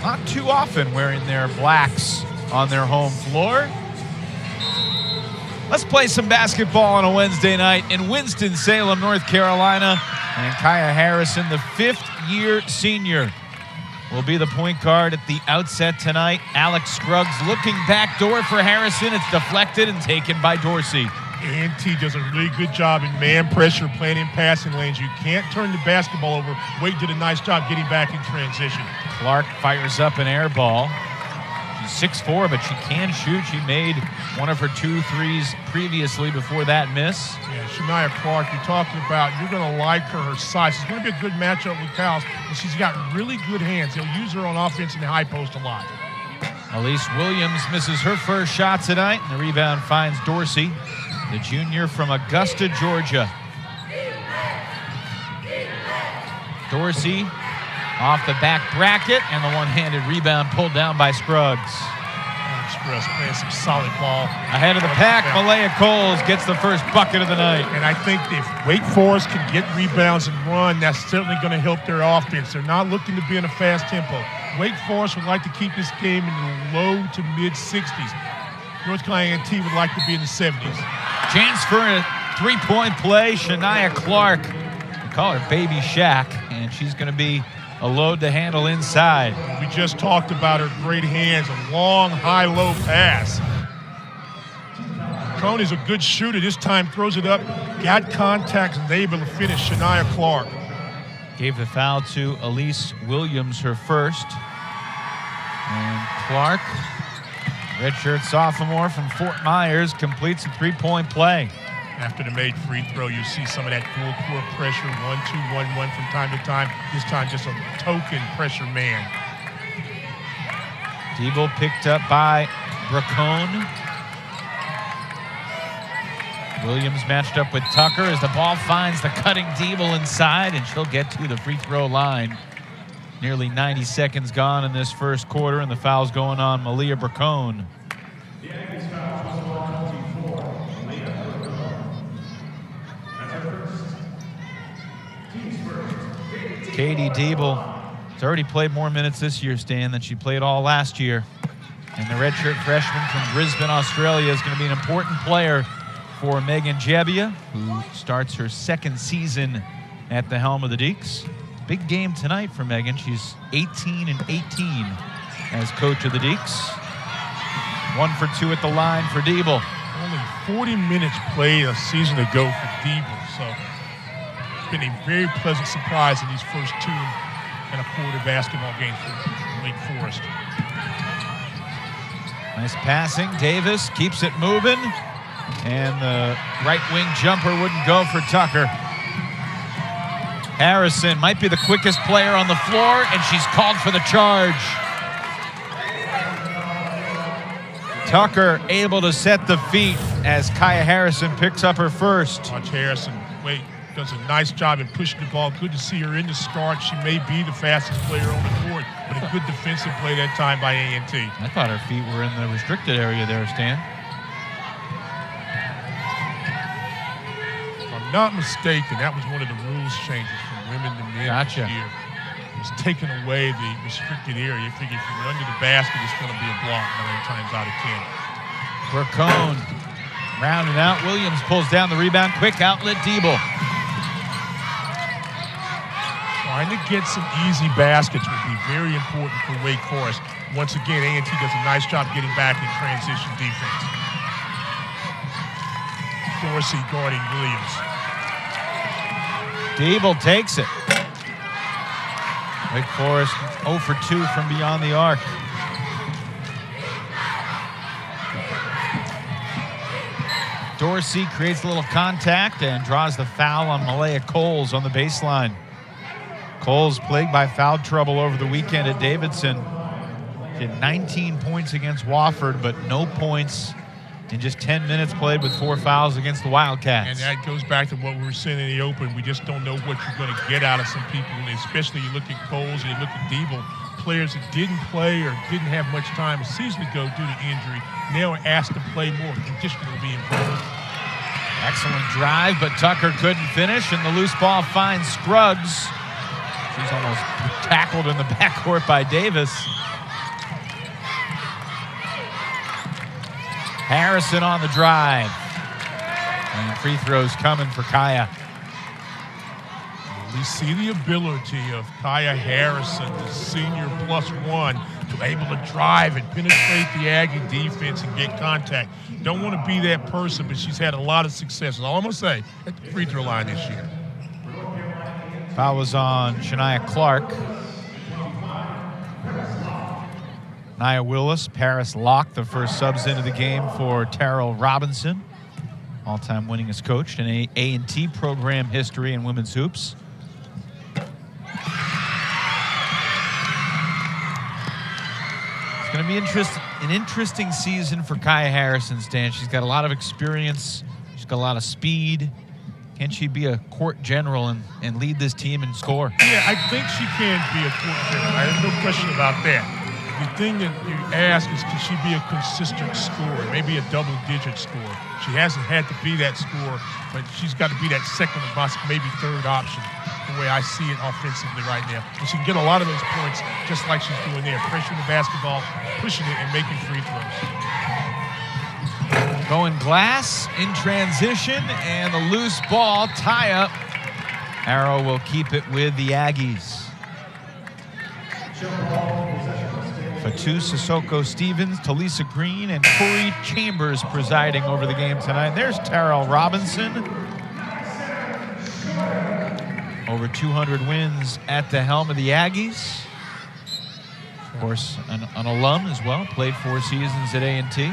not too often wearing their blacks on their home floor. Let's play some basketball on a Wednesday night in Winston-Salem, North Carolina. And Kaya Harrison, the fifth-year senior, will be the point guard at the outset tonight. Alex Scruggs looking backdoor for Harrison. It's deflected and taken by Dorsey. A&T does a really good job in man pressure, playing in passing lanes. You can't turn the basketball over. Wade did a nice job getting back in transition. Clark fires up an air ball. She's 6'4", but she can shoot. She made one of her 2 threes previously before that miss. Yeah, Shania Clark, you're talking about, you're going to like her size. It's going to be a good matchup with Cowles, and she's got really good hands. They'll use her on offense in the high post a lot. Elise Williams misses her first shot tonight, and the rebound finds Dorsey, the junior from Augusta, Georgia. Dorsey off the back bracket, and the one-handed rebound pulled down by Scruggs. Express playing some solid ball. Ahead of the pack, Maleia Coles gets the first bucket of the night. And I think if Wake Forest can get rebounds and run, that's certainly going to help their offense. They're not looking to be in a fast tempo. Wake Forest would like to keep this game in the low to mid-60s. North Carolina A&T would like to be in the 70s. Chance for a three-point play. Shania Clark, we call her Baby Shaq, and she's going to be a load to handle inside. We just talked about her great hands, a long, high-low pass. Bracone a good shooter. This time throws it up, got contact, and able to finish. Shania Clark gave the foul to Elise Williams, her first. And Clark, redshirt sophomore from Fort Myers, completes a three-point play. After the made free throw, you see some of that full court pressure, 1-2, 1-1 from time to time. This time just a token pressure man. Deagle picked up by Bracone. Williams matched up with Tucker as the ball finds the cutting Deagle inside, and she'll get to the free throw line. Nearly 90 seconds gone in this first quarter, and the foul's going on Maleia Bracone. Katie Deagle has already played more minutes this year, Stan, than she played all last year. And the redshirt freshman from Brisbane, Australia, is going to be an important player for Megan Jebbia, who starts her second season at the helm of the Deacs. Big game tonight for Megan. She's 18-18 as coach of the Deacs. 1 for 2 at the line for Deagle. Only 40 minutes played a season ago for Deagle, so it's been a very pleasant surprise in these first 2 and a quarter basketball games for Wake Forest. Nice passing. Davis keeps it moving, and the right wing jumper wouldn't go for Tucker. Harrison might be the quickest player on the floor, and she's called for the charge. Tucker able to set the feet as Kaya Harrison picks up her first. Watch Harrison. Wait, does a nice job in pushing the ball. Good to see her in the start. She may be the fastest player on the court, but a good defensive play that time by A&T. I thought her feet were in the restricted area there, Stan. If I'm not mistaken, that was one of the rules changes from women to men this year. It's taken away the restricted area. You figure if you're under the basket, it's going to be a block 9 times out of 10. Bracone rounding out. Williams pulls down the rebound. Quick outlet, Deagle. Trying to get some easy baskets would be very important for Wake Forest. Once again, A&T does a nice job getting back in transition defense. Dorsey guarding Williams. Deagle takes it. Wake Forest 0 for 2 from beyond the arc. Dorsey creates a little contact and draws the foul on Maleia Coles on the baseline. Coles plagued by foul trouble over the weekend at Davidson. She had 19 points against Wofford, but no points in just 10 minutes played with 4 fouls against the Wildcats. And that goes back to what we were saying in the open. We just don't know what you're going to get out of some people, and especially you look at Coles and you look at Deagle, players that didn't play or didn't have much time a season ago due to injury, now are asked to play more. Conditioning will be important. Excellent drive, but Tucker couldn't finish, and the loose ball finds Scruggs. She's almost tackled in the backcourt by Davis. Harrison on the drive. And free throws coming for Kaya. We see the ability of Kaya Harrison, the senior +1, to be able to drive and penetrate the Aggie defense and get contact. Don't want to be that person, but she's had a lot of success. That's all I'm going to say at the free throw line this year. Foul was on Shania Clark. Nia Willis, Paris Locke, the first subs into the game for Terrell Robinson. All-time winningest coach in A&T program history in women's hoops. It's going to be an interesting season for Kaya Harrison, Stan. She's got a lot of experience. She's got a lot of speed. Can she be a court general and lead this team and score? Yeah, I think she can be a court general. I have no question about that. The thing that you ask is, can she be a consistent scorer, maybe a double-digit scorer? She hasn't had to be that scorer, but she's got to be that second or maybe third option, the way I see it offensively right now. And she can get a lot of those points just like she's doing there, pressuring the basketball, pushing it, and making free throws. Going glass in transition, and the loose ball tie-up. Arrow will keep it with the Aggies. Fatu Sissoko Stevens, Talisa Green, and Corey Chambers presiding over the game tonight. There's Terrell Robinson. Over 200 wins at the helm of the Aggies. Of course, an alum as well. Played 4 seasons at A&T.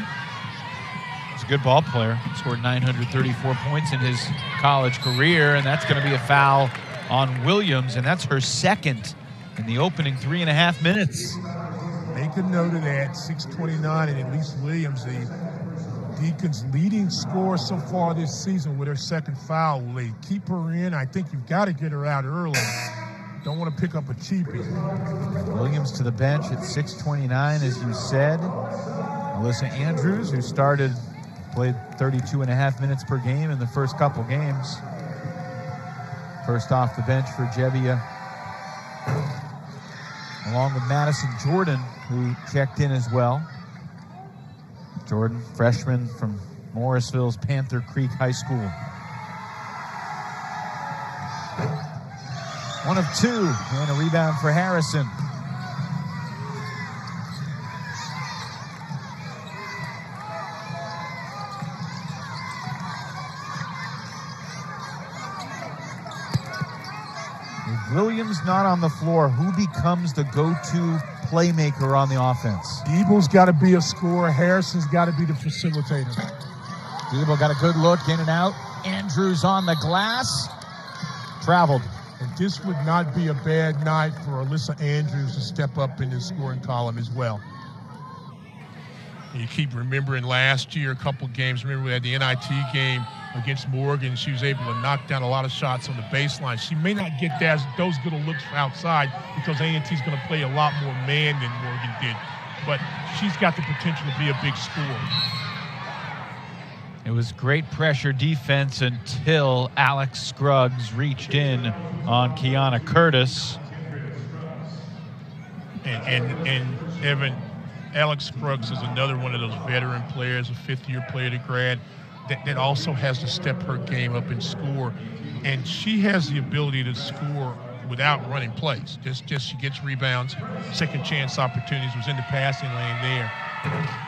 He's a good ball player. Scored 934 points in his college career, and that's going to be a foul on Williams, and that's her second in the opening 3.5 minutes. Make a note of that, 6:29, and at least Williams, the Deacons' leading scorer so far this season with her second foul. Will they keep her in? I think you've got to get her out early. Don't want to pick up a cheapie. Williams to the bench at 6:29, as you said. Alyssa Andrews, who played 32.5 minutes per game in the first couple games. First off the bench for Jebbia, along with Madison Jordan, who checked in as well. Jordan, freshman from Morrisville's Panther Creek High School. 1 of 2, and a rebound for Harrison. With Williams not on the floor, who becomes the go-to playmaker on the offense? Debo's got to be a scorer. Harrison's got to be the facilitator. Debo got a good look in and out. Andrews on the glass. Traveled. And this would not be a bad night for Alyssa Andrews to step up in the scoring column as well. And you keep remembering last year, a couple games. Remember we had the NIT game against Morgan. She was able to knock down a lot of shots on the baseline. She may not get those good looks from outside because A&T's going to play a lot more man than Morgan did. But she's got the potential to be a big scorer. It was great pressure defense until Alex Scruggs reached in on Kiana Curtis. And Evan, Alex Scruggs is another one of those veteran players, a fifth-year player to grad, that also has to step her game up and score. And she has the ability to score without running plays. Just she gets rebounds, second chance opportunities, was in the passing lane there.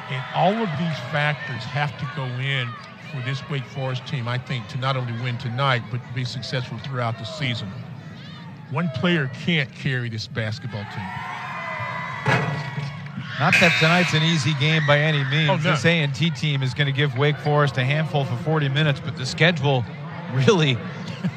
And all of these factors have to go in for this Wake Forest team, I think, to not only win tonight, but to be successful throughout the season. One player can't carry this basketball team. Not that tonight's an easy game by any means. Oh, no. This A&T team is going to give Wake Forest a handful for 40 minutes, but the schedule really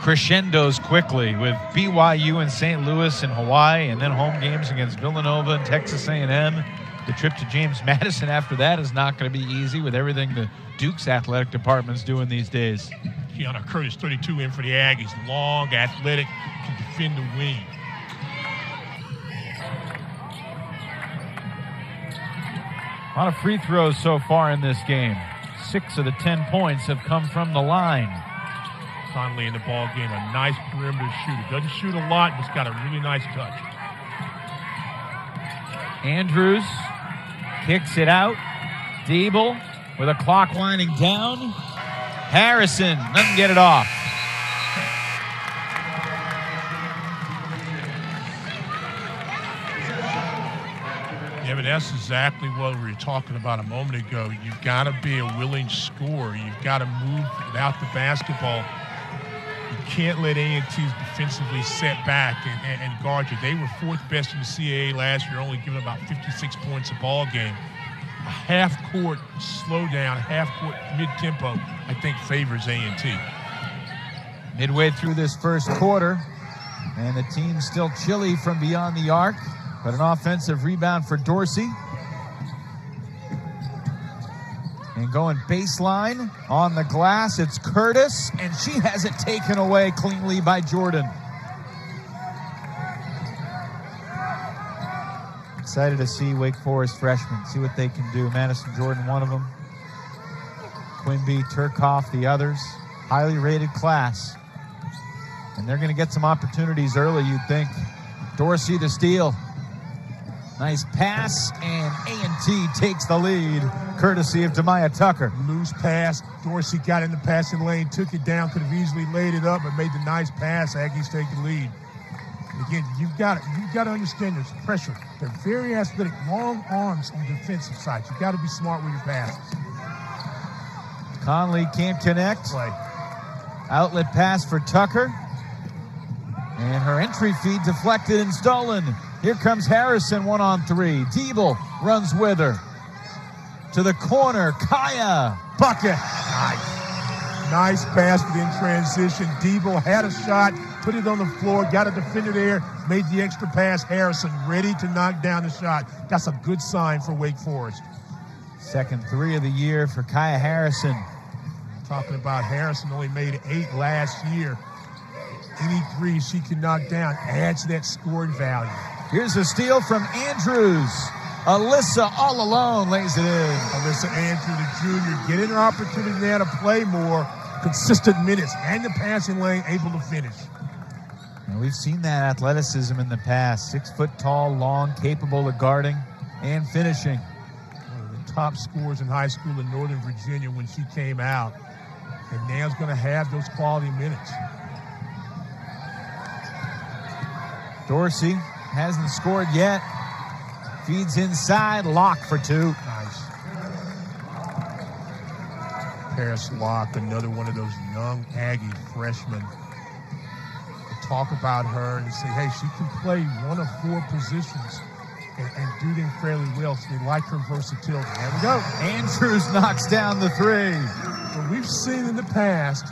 crescendos quickly with BYU and St. Louis and Hawaii, and then home games against Villanova and Texas A&M. The trip to James Madison after that is not going to be easy with everything the Duke's athletic department's doing these days. Kiana Curtis, 32 in for the Aggies. Long, athletic, can defend the wing. A lot of free throws so far in this game. 6 of the 10 points have come from the line. Conley in the ball game, a nice perimeter shooter. Doesn't shoot a lot, but's got a really nice touch. Andrews kicks it out. Diebel with a clock winding down. Harrison doesn't get it off. Yeah, but that's exactly what we were talking about a moment ago. You've got to be a willing scorer. You've got to move without the basketball. You can't let A&T's defensively set back and guard you. They were 4th best in the CAA last year, only giving about 56 points a ball game. A half-court slowdown, half-court mid-tempo, I think favors A&T. Midway through this first quarter, and the team's still chilly from beyond the arc, but an offensive rebound for Dorsey. And going baseline on the glass, it's Curtis, and she has it taken away cleanly by Jordan. Excited to see Wake Forest freshmen, see what they can do. Madison Jordan, one of them. Quimby, Turcoff, the others. Highly rated class. And they're going to get some opportunities early, you'd think. Dorsey the steal. Nice pass, and A&T takes the lead, courtesy of Demaya Tucker. Loose pass. Dorsey got in the passing lane, took it down, could have easily laid it up, but made the nice pass. Aggies take the lead. And again, you've got to understand there's pressure. They're very athletic, long arms on the defensive side. You've got to be smart with your passes. Conley can't connect. Outlet pass for Tucker. And her entry feed deflected and stolen. Here comes Harrison, 1-on-3. Diebel runs with her. To the corner, Kaya. Bucket. Nice basket in transition. Diebel had a shot, put it on the floor, got a defender there, made the extra pass. Harrison ready to knock down the shot. That's a good sign for Wake Forest. Second 3 of the year for Kaya Harrison. Talking about Harrison only made 8 last year. Any 3 she can knock down adds to that scoring value. Here's a steal from Andrews. Alyssa all alone lays it in. Alyssa Andrews, the junior, getting her opportunity now to play more, consistent minutes, and the passing lane, able to finish. And we've seen that athleticism in the past. 6 foot tall, long, capable of guarding and finishing. One of the top scorers in high school in Northern Virginia when she came out. And now's going to have those quality minutes. Dorsey hasn't scored yet. Feeds inside, Locke for 2. Nice. Paris Locke, another one of those young Aggie freshmen. To talk about her and say, hey, she can play one of 4 positions and do them fairly well. So they like her versatility. There we go. Andrews knocks down the 3. Well, we've seen in the past,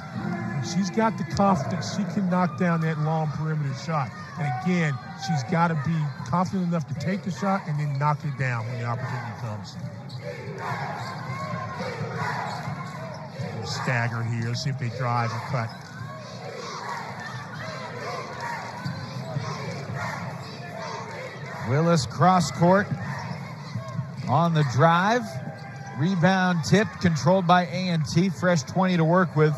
she's got the confidence. She can knock down that long perimeter shot. And again, she's got to be confident enough to take the shot and then knock it down when the opportunity comes. We'll stagger here, see if they drive or cut. Willis cross court on the drive. Rebound tipped, controlled by A&T. Fresh 20 to work with.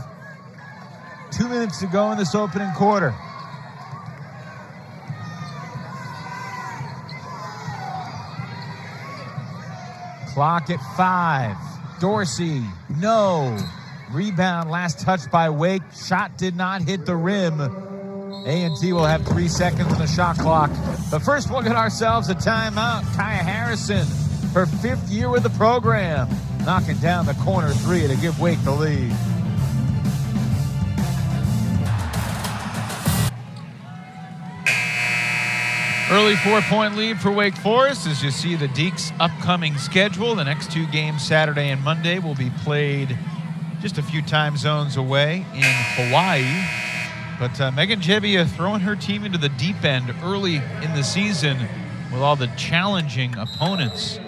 2 minutes to go in this opening quarter. Clock at 5. Dorsey, no. Rebound, last touch by Wake. Shot did not hit the rim. A&T will have 3 seconds on the shot clock. But first, we'll get ourselves a timeout. Kaya Harrison, her 5th year with the program, knocking down the corner 3 to give Wake the lead. Early 4-point lead for Wake Forest. As you see the Deacs' upcoming schedule, the next 2 games, Saturday and Monday, will be played just a few time zones away in Hawaii. But Megan Jebbia throwing her team into the deep end early in the season with all the challenging opponents.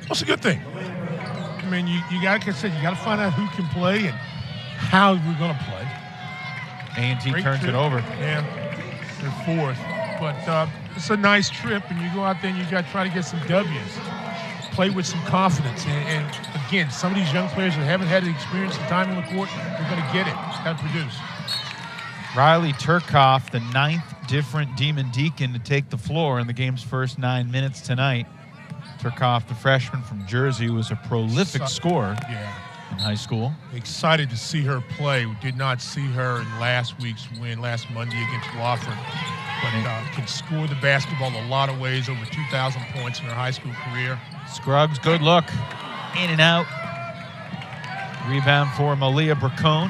That's a good thing. I mean, you got, like I said, you got to find out who can play and how we're going to play. A&T Great turns trip. it over. Yeah, they're 4th. But it's a nice trip, and you go out there and you got to try to get some W's. Play with some confidence. And again, some of these young players that haven't had the experience and time on the court, they're going to get it. Got to produce. Riley Turcoff, the 9th different Demon Deacon to take the floor in the game's first 9 minutes tonight. Turcoff, the freshman from Jersey, was a prolific scorer in high school. Excited to see her play. We did not see her in last week's win, last Monday against Wofford. But can score the basketball a lot of ways, over 2,000 points in her high school career. Scruggs, good look. In and out. Rebound for Maleia Bracone.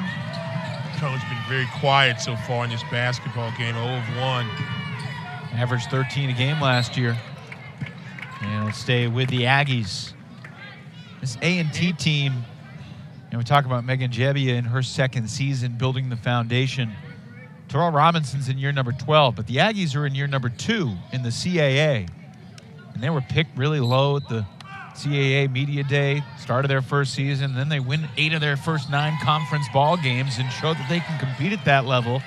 Bracone's been very quiet so far in this basketball game, 0 of 1. Averaged 13 a game last year. And we'll stay with the Aggies. This A&T team, and we talk about Megan Jebbia in her second season building the foundation. Terrell Robinson's in year number 12, but the Aggies are in year number 2 in the CAA. And they were picked really low at the CAA Media Day, started their first season, then they win 8 of their first 9 conference ball games and showed that they can compete at that level.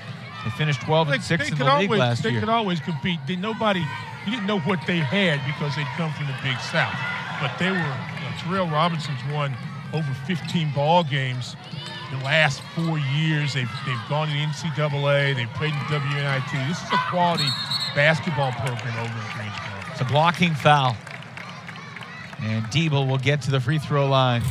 They finished 12-6 in the league last year. They could always compete. You didn't know what they had because they'd come from the Big South. But they were, Terrell Robinson's won over 15 ball games the last 4 years. They've gone to the NCAA. They've played in WNIT. This is a quality basketball program over in Greensboro. It's a blocking foul. And Diebel will get to the free throw line.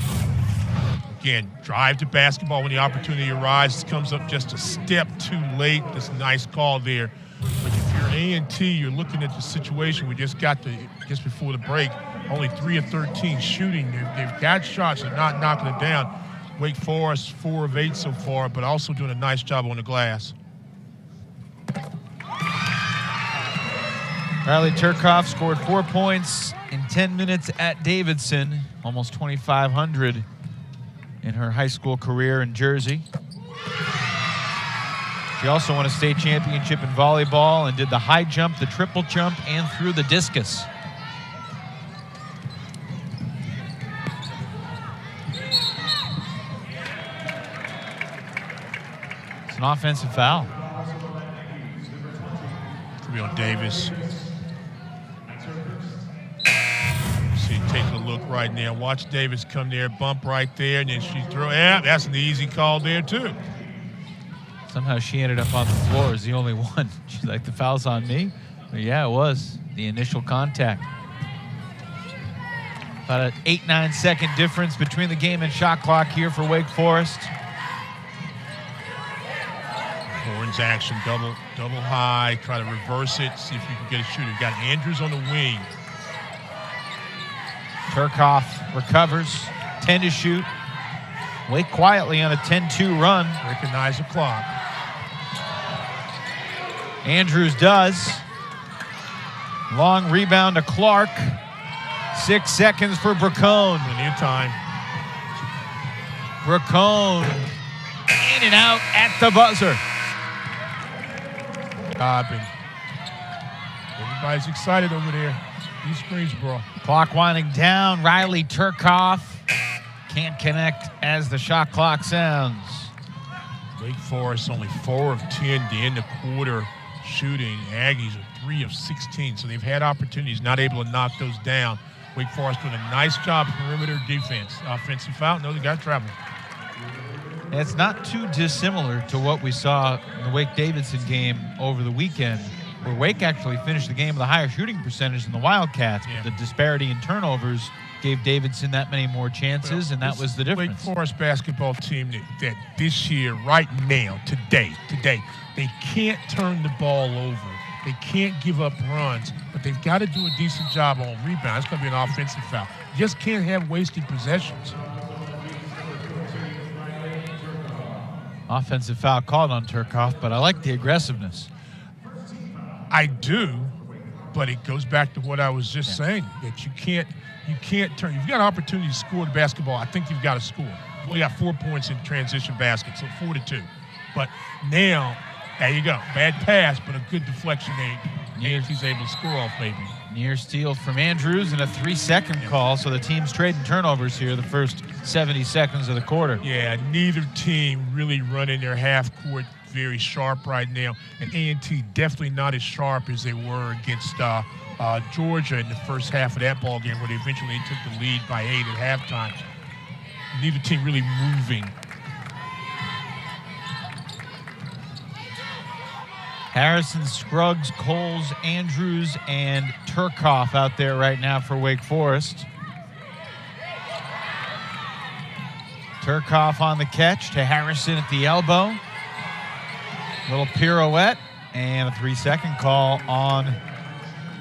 Again, drive to basketball when the opportunity arises. Comes up just a step too late. That's a nice call there. But if you're A&T, you're looking at the situation we just got to just before the break. Only 3 of 13 shooting. They've got shots. They're not knocking it down. Wake Forest, 4 of 8 so far, but also doing a nice job on the glass. Riley Turcoff scored 4 points in 10 minutes at Davidson, almost 2,500 in her high school career in Jersey. She also won a state championship in volleyball and did the high jump, the triple jump, and threw the discus. It's an offensive foul. Could be on Davis. Taking a look right now. Watch Davis come there, bump right there, and then she throw. Yeah, that's an easy call there too. Somehow she ended up on the floor as the only one. She's like, the foul's on me? But yeah, it was the initial contact. About an 8-9 second difference between the game and shot clock here for Wake Forest. Horns action, double high, try to reverse it, see if you can get a shooter. You've got Andrews on the wing. Turcoff recovers, 10 to shoot. Wake quietly on a 10-2 run. Recognize the clock. Andrews does. Long rebound to Clark. 6 seconds for Bracone. Plenty of time. Bracone in and out at the buzzer. Cobbin. Everybody's excited over there. East Greensboro. Clock winding down. Riley Turcoff can't connect as the shot clock sounds. Wake Forest only 4 of 10 to end the quarter shooting. Aggies are 3 of 16, so they've had opportunities, not able to knock those down. Wake Forest doing a nice job perimeter defense. Offensive foul, no, they got travel. It's not too dissimilar to what we saw in the Wake-Davidson game over the weekend, where Wake actually finished the game with a higher shooting percentage than the Wildcats. Yeah. But the disparity in turnovers gave Davidson that many more chances, and that was the difference. Wake Forest basketball team that this year, right now, today, they can't turn the ball over. They can't give up runs, but they've got to do a decent job on rebounds. It's going to be an offensive foul. You just can't have wasted possessions. Offensive foul called on Turcoff, but I like the aggressiveness. I do, but it goes back to what I was just saying, that you can't turn. You've got an opportunity to score the basketball. I think you've got to score. We got 4 points in transition basket, so 4-2. But now, there you go. Bad pass, but a good deflection. A&T's able to score off maybe. Near steal from Andrews and a 3-second call, so the team's trading turnovers here the first 70 seconds of the quarter. Yeah, neither team really running their half court very sharp right now, and A&T definitely not as sharp as they were against Georgia in the first half of that ball game, where they eventually took the lead by 8 at halftime. Neither team really moving. Harrison, Scruggs, Coles, Andrews, and Turcoff out there right now for Wake Forest. Turcoff on the catch to Harrison at the elbow. Little pirouette and a 3-second call on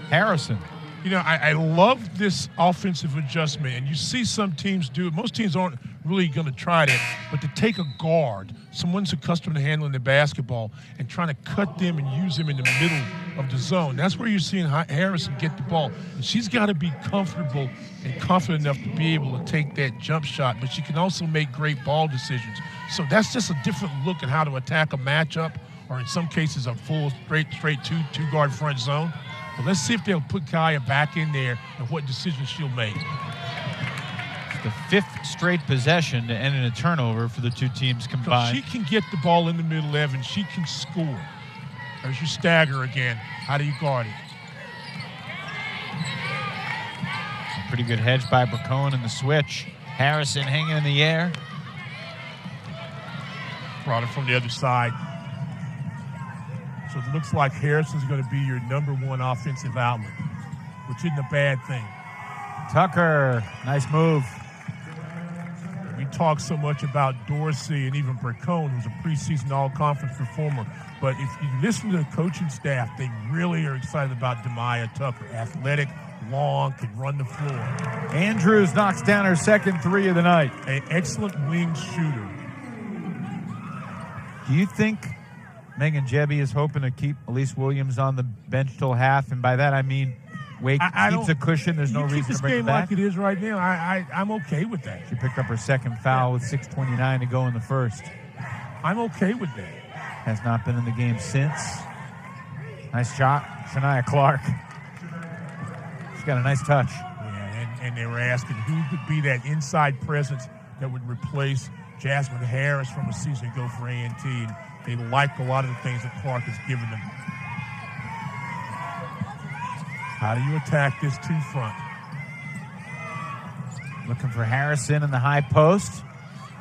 Harrison. You know, I love this offensive adjustment, and you see some teams do it. Most teams aren't really going to try that, but to take a guard, someone's accustomed to handling the basketball, and trying to cut them and use them in the middle of the zone. That's where you're seeing Harrison get the ball. And she's got to be comfortable and confident enough to be able to take that jump shot, but she can also make great ball decisions. So that's just a different look at how to attack a matchup, or in some cases a full straight two-guard front zone. But let's see if they'll put Kaya back in there and what decisions she'll make. It's the 5th straight possession to end in a turnover for the two teams combined. She can get the ball in the middle, Evan. She can score. There's your stagger again. How do you guard it? Pretty good hedge by Bracone in the switch. Harrison hanging in the air. Brought it from the other side. So it looks like Harrison's going to be your #1 offensive outlet, which isn't a bad thing. Tucker, nice move. We talk so much about Dorsey and even Bracone, who's a preseason all-conference performer. But if you listen to the coaching staff, they really are excited about Maleia Tucker. Athletic, long, can run the floor. Andrews knocks down her second 3 of the night. An excellent wing shooter. Do you think Megan Jebby is hoping to keep Elise Williams on the bench till half? And by that, I mean Wake keeps a cushion. There's no reason to bring it back. Like it is right now. I'm okay with that. She picked up her second foul with 6:29 to go in the first. I'm okay with that. Has not been in the game since. Nice shot, Shania Clark. She's got a nice touch. Yeah, and they were asking who could be that inside presence that would replace Jasmine Harris from a season ago for A&T. They like a lot of the things that Clark has given them. How do you attack this two-front? Looking for Harrison in the high post.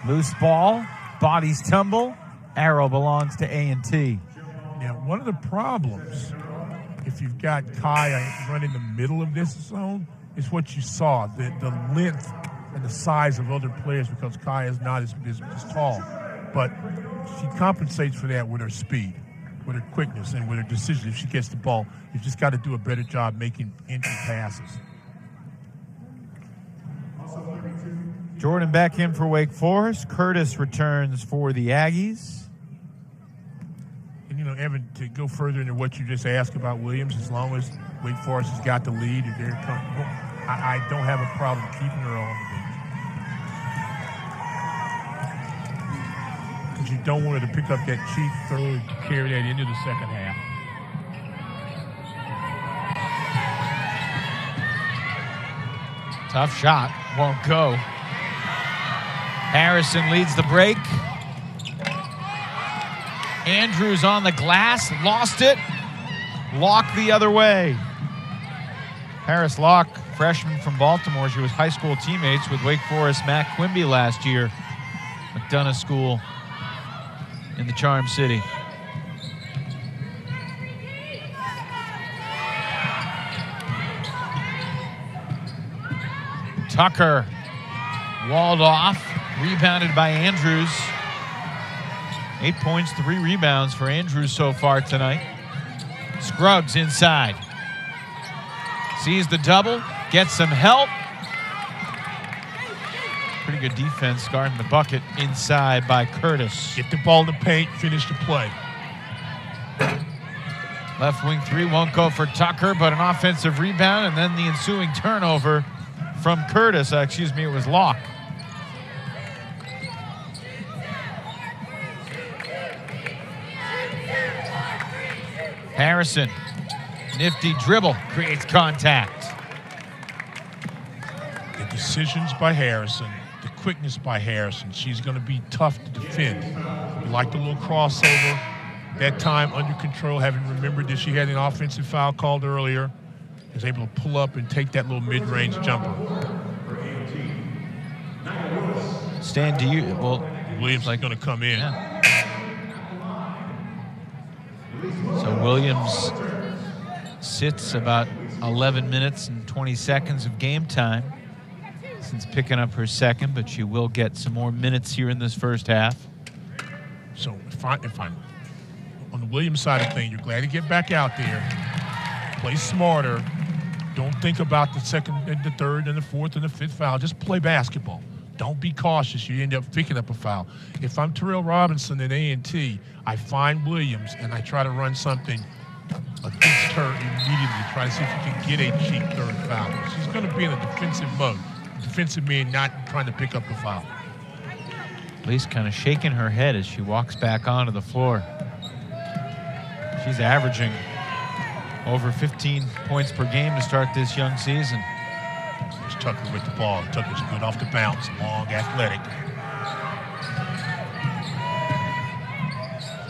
Loose ball, bodies tumble. Arrow belongs to A&T. Now, one of the problems, if you've got Kaya running the middle of this zone, is what you saw, the length and the size of other players, because Kaya is not as tall. But she compensates for that with her speed, with her quickness, and with her decision. If she gets the ball, you've just got to do a better job making entry passes. Jordan back in for Wake Forest. Curtis returns for the Aggies. And, you know, Evan, to go further into what you just asked about Williams, as long as Wake Forest has got the lead and they're comfortable, I don't have a problem keeping her on the bench. Because you don't want her to pick up that cheap throw and carry that into the second half. Tough shot, won't go. Harrison leads the break. Andrews on the glass, lost it. Locke the other way. Paris Locke, freshman from Baltimore. She was high school teammates with Wake Forest Matt Quimby last year. McDonough School in the Charm City. Tucker walled off, rebounded by Andrews. 8 points, 3 rebounds for Andrews so far tonight. Scruggs inside. Sees the double, gets some help. Pretty good defense guarding the bucket inside by Curtis. Get the ball in the paint, finish the play. Left wing 3 won't go for Tucker, but an offensive rebound, and then the ensuing turnover from Curtis. Excuse me, it was Locke. Harrison, nifty dribble, creates contact. The decisions by Harrison, the quickness by Harrison. She's going to be tough to defend. We like the little crossover. That time under control, having remembered that she had an offensive foul called earlier, is able to pull up and take that little mid-range jumper. Stan, do you, well, Williams is going to come in. Yeah. So Williams sits about 11 minutes and 20 seconds of game time since picking up her second, but she will get some more minutes here in this first half. So if I'm on the Williams side of things, you're glad to get back out there, play smarter. Don't think about the second and the third and the fourth and the fifth foul. Just play basketball. Don't be cautious. You end up picking up a foul. If I'm Terrell Robinson at A&T, I find Williams and I try to run something against her immediately. Try to see if you can get a cheap third foul. She's going to be in a defensive mode. Defensive meaning not trying to pick up the foul. At least kind of shaking her head as she walks back onto the floor. She's averaging over 15 points per game to start this young season. There's Tucker with the ball. Tucker's good off the bounce. Long, athletic.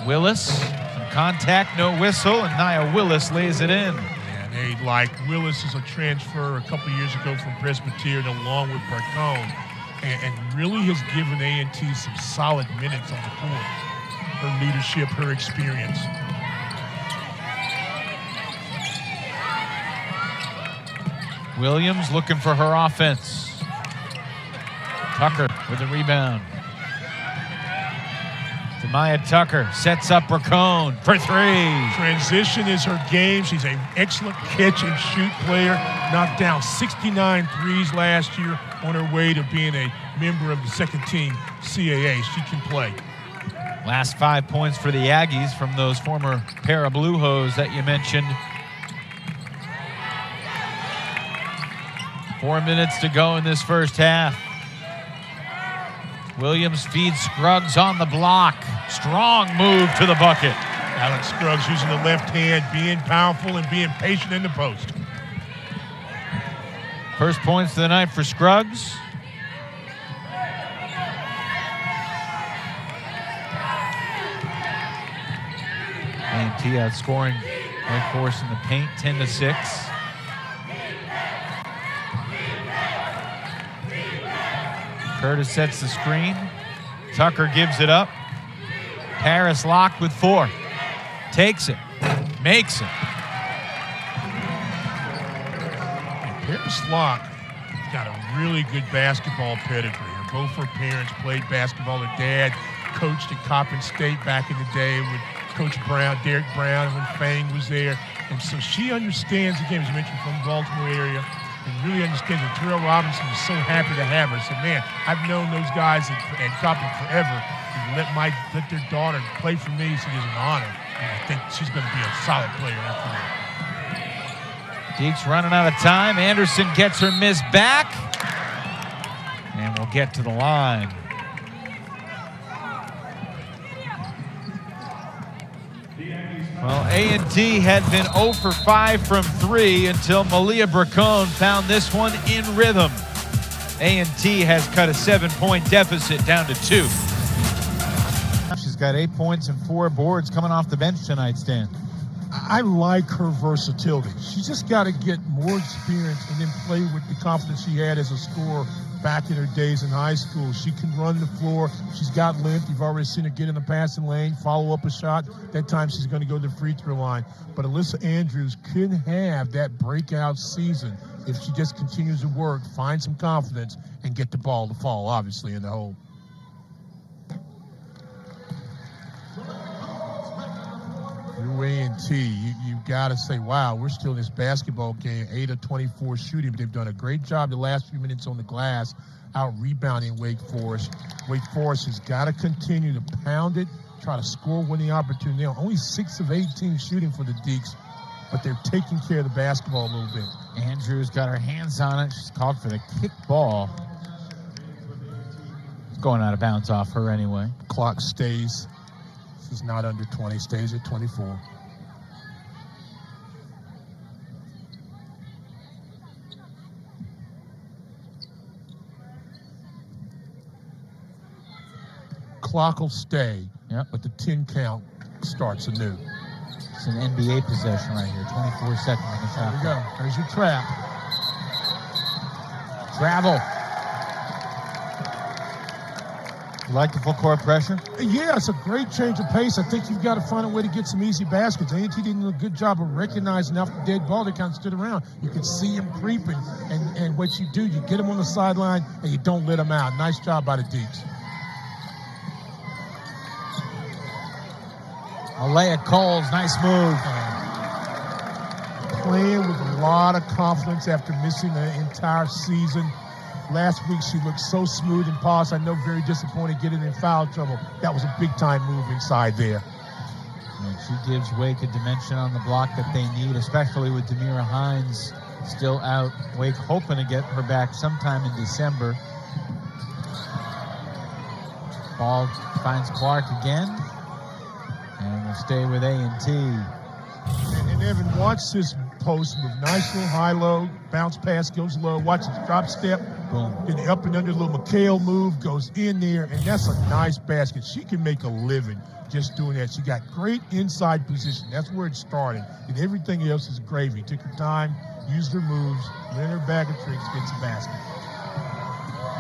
Willis, some contact, no whistle, and Nia Willis lays it in. And they like Willis is a transfer a couple years ago from Presbyterian along with Bracone, and really has given A&T some solid minutes on the court. Her leadership, her experience. Williams looking for her offense. Tucker with a rebound. Maya Tucker sets up Bracone for three. Transition is her game. She's an excellent catch and shoot player. Knocked down 69 threes last year on her way to being a member of the second team CAA. She can play. Last 5 points for the Aggies from those former pair of Blue Hose that you mentioned. 4 minutes to go in this first half. Williams feeds Scruggs on the block. Strong move to the bucket. Alex Scruggs using the left hand, being powerful and being patient in the post. First points of the night for Scruggs. A&T outscoring Wake Forest in the paint, 10-6. Curtis sets the screen. Tucker gives it up. Paris locked with 4. Takes it. Makes it. Paris Locke got a really good basketball pedigree. Both her parents played basketball. Her dad coached at Coppin State back in the day with Coach Brown, Derek Brown, when Fang was there. And so she understands the game, as you mentioned, from the Baltimore area. And really understands that. Terrell Robinson is so happy to have her. Said, man, I've known those guys at Coppin forever. And let their daughter play for me, so it's an honor. And I think she's going to be a solid player in that field. Deacs running out of time. Anderson gets her miss back. And we'll get to the line. Well, A&T had been 0 for 5 from 3 until Maleia Bracone found this one in rhythm. A&T has cut a 7-point deficit down to 2. She's got 8 points and 4 boards coming off the bench tonight, Stan. I like her versatility. She's just got to get more experience and then play with the confidence she had as a scorer back in her days in high school. She can run the floor. She's got length. You've already seen her get in the passing lane, follow up a shot. That time she's going to go to the free throw line. But Alyssa Andrews could have that breakout season if she just continues to work, find some confidence, and get the ball to fall, obviously, in the hole. You're A&T, you got to say, wow, we're still in this basketball game, 8 of 24 shooting, but they've done a great job the last few minutes on the glass, out-rebounding Wake Forest. Wake Forest has got to continue to pound it, try to score when the opportunity. They're only 6 of 18 shooting for the Deacs, but they're taking care of the basketball a little bit. Andrews got her hands on it. She's called for the kick ball. It's going out of bounds off her anyway. Clock stays. She's not under 20, stays at 24. Clock will stay, but the 10 count starts anew. It's an NBA possession right here, 24 seconds on the shot. There you go. There's your trap. Travel. You like the full court pressure? Yeah, it's a great change of pace. I think you've got to find a way to get some easy baskets. A&T did a good job of recognizing after the dead ball, they kind of stood around. You could see him creeping, and what you do, you get him on the sideline, and you don't let him out. Nice job by the Deacs. Maleia Coles, nice move. Playing with a lot of confidence after missing the entire season. Last week, she looked so smooth and polished. I know, very disappointed getting in foul trouble. That was a big-time move inside there. And she gives Wake a dimension on the block that they need, especially with Demira Hines still out. Wake hoping to get her back sometime in December. Ball finds Clark again, and we'll stay with A&T. And Evan, watch this post move. Nice little high-low, bounce pass, goes low. Watch his drop step. Boom. Then up and under, little McHale move, goes in there, and that's a nice basket. She can make a living just doing that. She got great inside position. That's where it started. And everything else is gravy. Took her time, used her moves, learned her bag of tricks, gets a basket.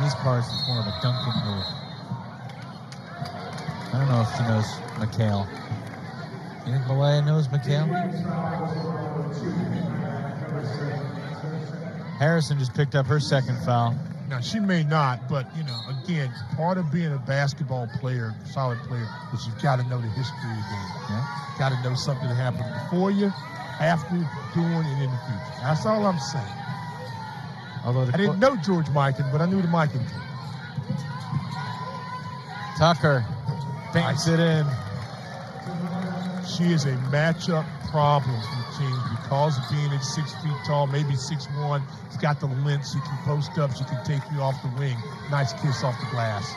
These parts is more of a dunking move. I don't know if she knows McHale. You think Maleia knows McHale? Harrison just picked up her second foul. Now, she may not, but, you know, again, part of being a basketball player, solid player, is you've got to know the history of the game. Yeah. Got to know something that happened before you, after, during, and in the future. That's all I'm saying. Although I didn't know George Mikan, but I knew the Mikan. Tucker banks it in. She is a matchup problem for teams because of being at 6 feet tall, maybe 6'1". She's got the length. She can post up. She can take you off the wing. Nice kiss off the glass.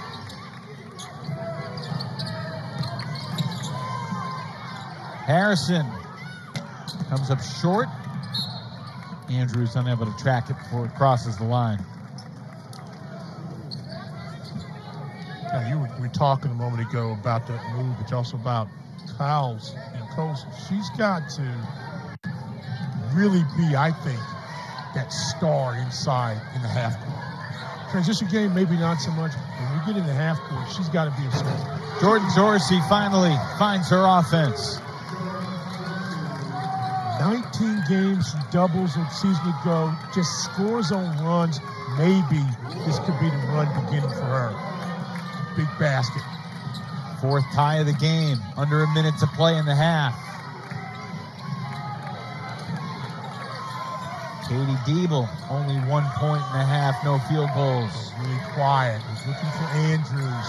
Harrison comes up short. Andrews unable to track it before it crosses the line. Now, you were talking a moment ago about that move, but also about Kyle's and Coles. She's got to really be, I think, that star inside in the half court. Transition game, maybe not so much. When we get in the half court, she's got to be a star. Jordan Dorsey finally finds her offense. 19 games, doubles a season ago, just scores on runs. Maybe this could be the run beginning for her. Big basket. Fourth tie of the game, under a minute to play in the half. Katie Diebel, only 1 point and a half, no field goals. Really quiet. Was looking for Andrews.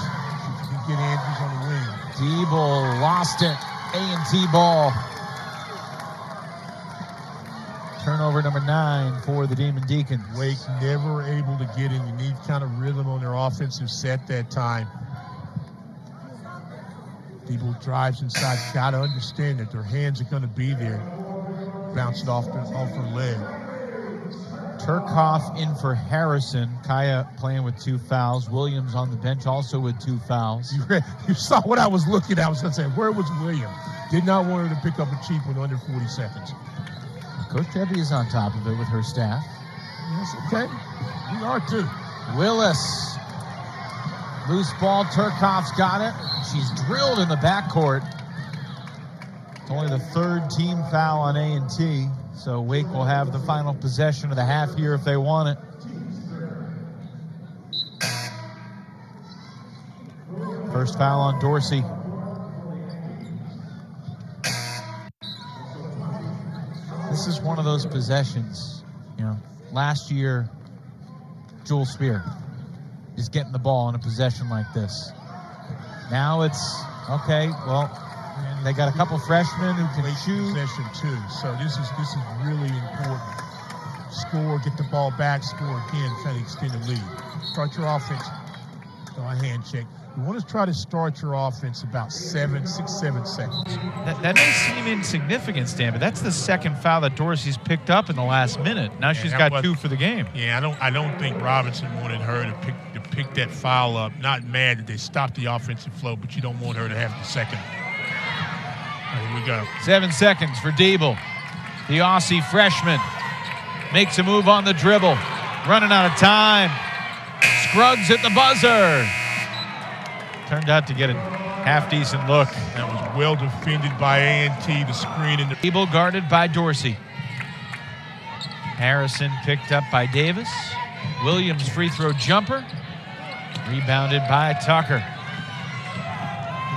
She can get Andrews on the wing. Diebel lost it. A&T ball. Turnover number 9 for the Demon Deacons. Wake never able to get in. You need kind of rhythm on their offensive set that time. Diebel drives inside. Got to understand that their hands are going to be there. Bounce it off her leg. Turkoff in for Harrison. Kaya playing with 2 fouls. Williams on the bench also with 2 fouls. You saw what I was looking at. I was going to say, where was Williams? Did not want her to pick up a cheap one under 40 seconds. Coach Debbie is on top of it with her staff. Yes, okay. We are too. Willis. Loose ball. Turkoff's got it. She's drilled in the backcourt. It's only the 3rd team foul on A&T, so Wake will have the final possession of the half here if they want it. First foul on Dorsey. This is one of those possessions, you know, last year, Jewel Spear is getting the ball in a possession like this. Now it's, okay, well, they got a couple freshmen who can shoot. Possession too, so this is really important. Score, get the ball back, score again, try to extend the lead. Start your offense. Go a hand check. You want to try to start your offense about 7 seconds. That may seem insignificant, Stan, but that's the 2nd foul that Dorsey's picked up in the last minute. Now she's got 2 for the game. Yeah, I don't think Robinson wanted her to pick that foul up. Not mad that they stopped the offensive flow, but you don't want her to have the second. Here we go. 7 seconds for Diebel. The Aussie freshman makes a move on the dribble. Running out of time. Scruggs at the buzzer. turned out to get a half-decent look. That was well defended by A&T, the screen. And Deeble guarded by Dorsey. Harrison picked up by Davis. Williams free throw jumper. Rebounded by Tucker.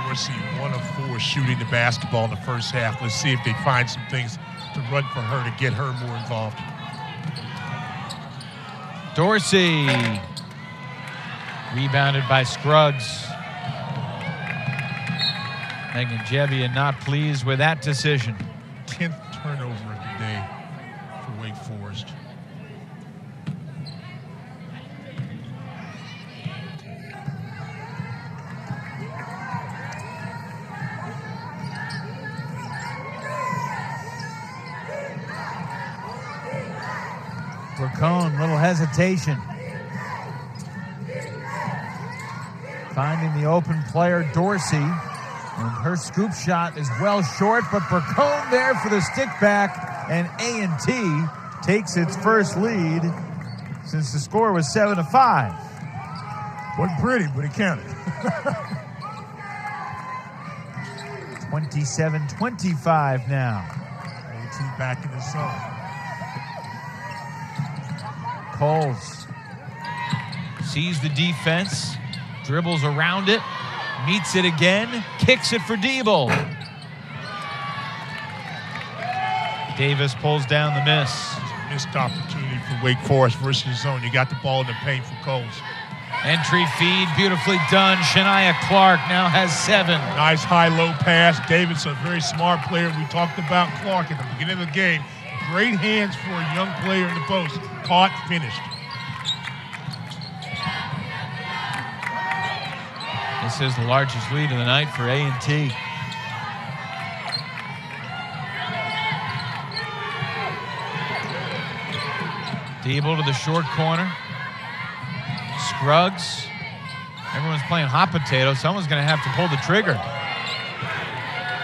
Dorsey 1 of 4 shooting the basketball in the first half. Let's see if they find some things to run for her to get her more involved. Dorsey. Rebounded by Scruggs. Megan Jebbia not pleased with that decision. 10th turnover of the day for Wake Forest. Bracone, little hesitation. Finding the open player, Dorsey. And her scoop shot is well short, but Bracone there for the stick back, and A&T takes its first lead since the score was 7-5. Wasn't pretty, but it counted. 27-25 now. A&T back in the zone. Coles sees the defense, dribbles around it, meets it again, kicks it for Deeble. Davis pulls down the miss. Missed opportunity for Wake Forest versus zone. You got the ball in the paint for Coles. Entry feed, beautifully done. Shania Clark now has 7. Nice high-low pass. Davis, a very smart player. We talked about Clark at the beginning of the game. Great hands for a young player in the post. Caught, finished. This is the largest lead of the night for A&T. Deeble to the short corner. Scruggs. Everyone's playing hot potato. Someone's going to have to pull the trigger.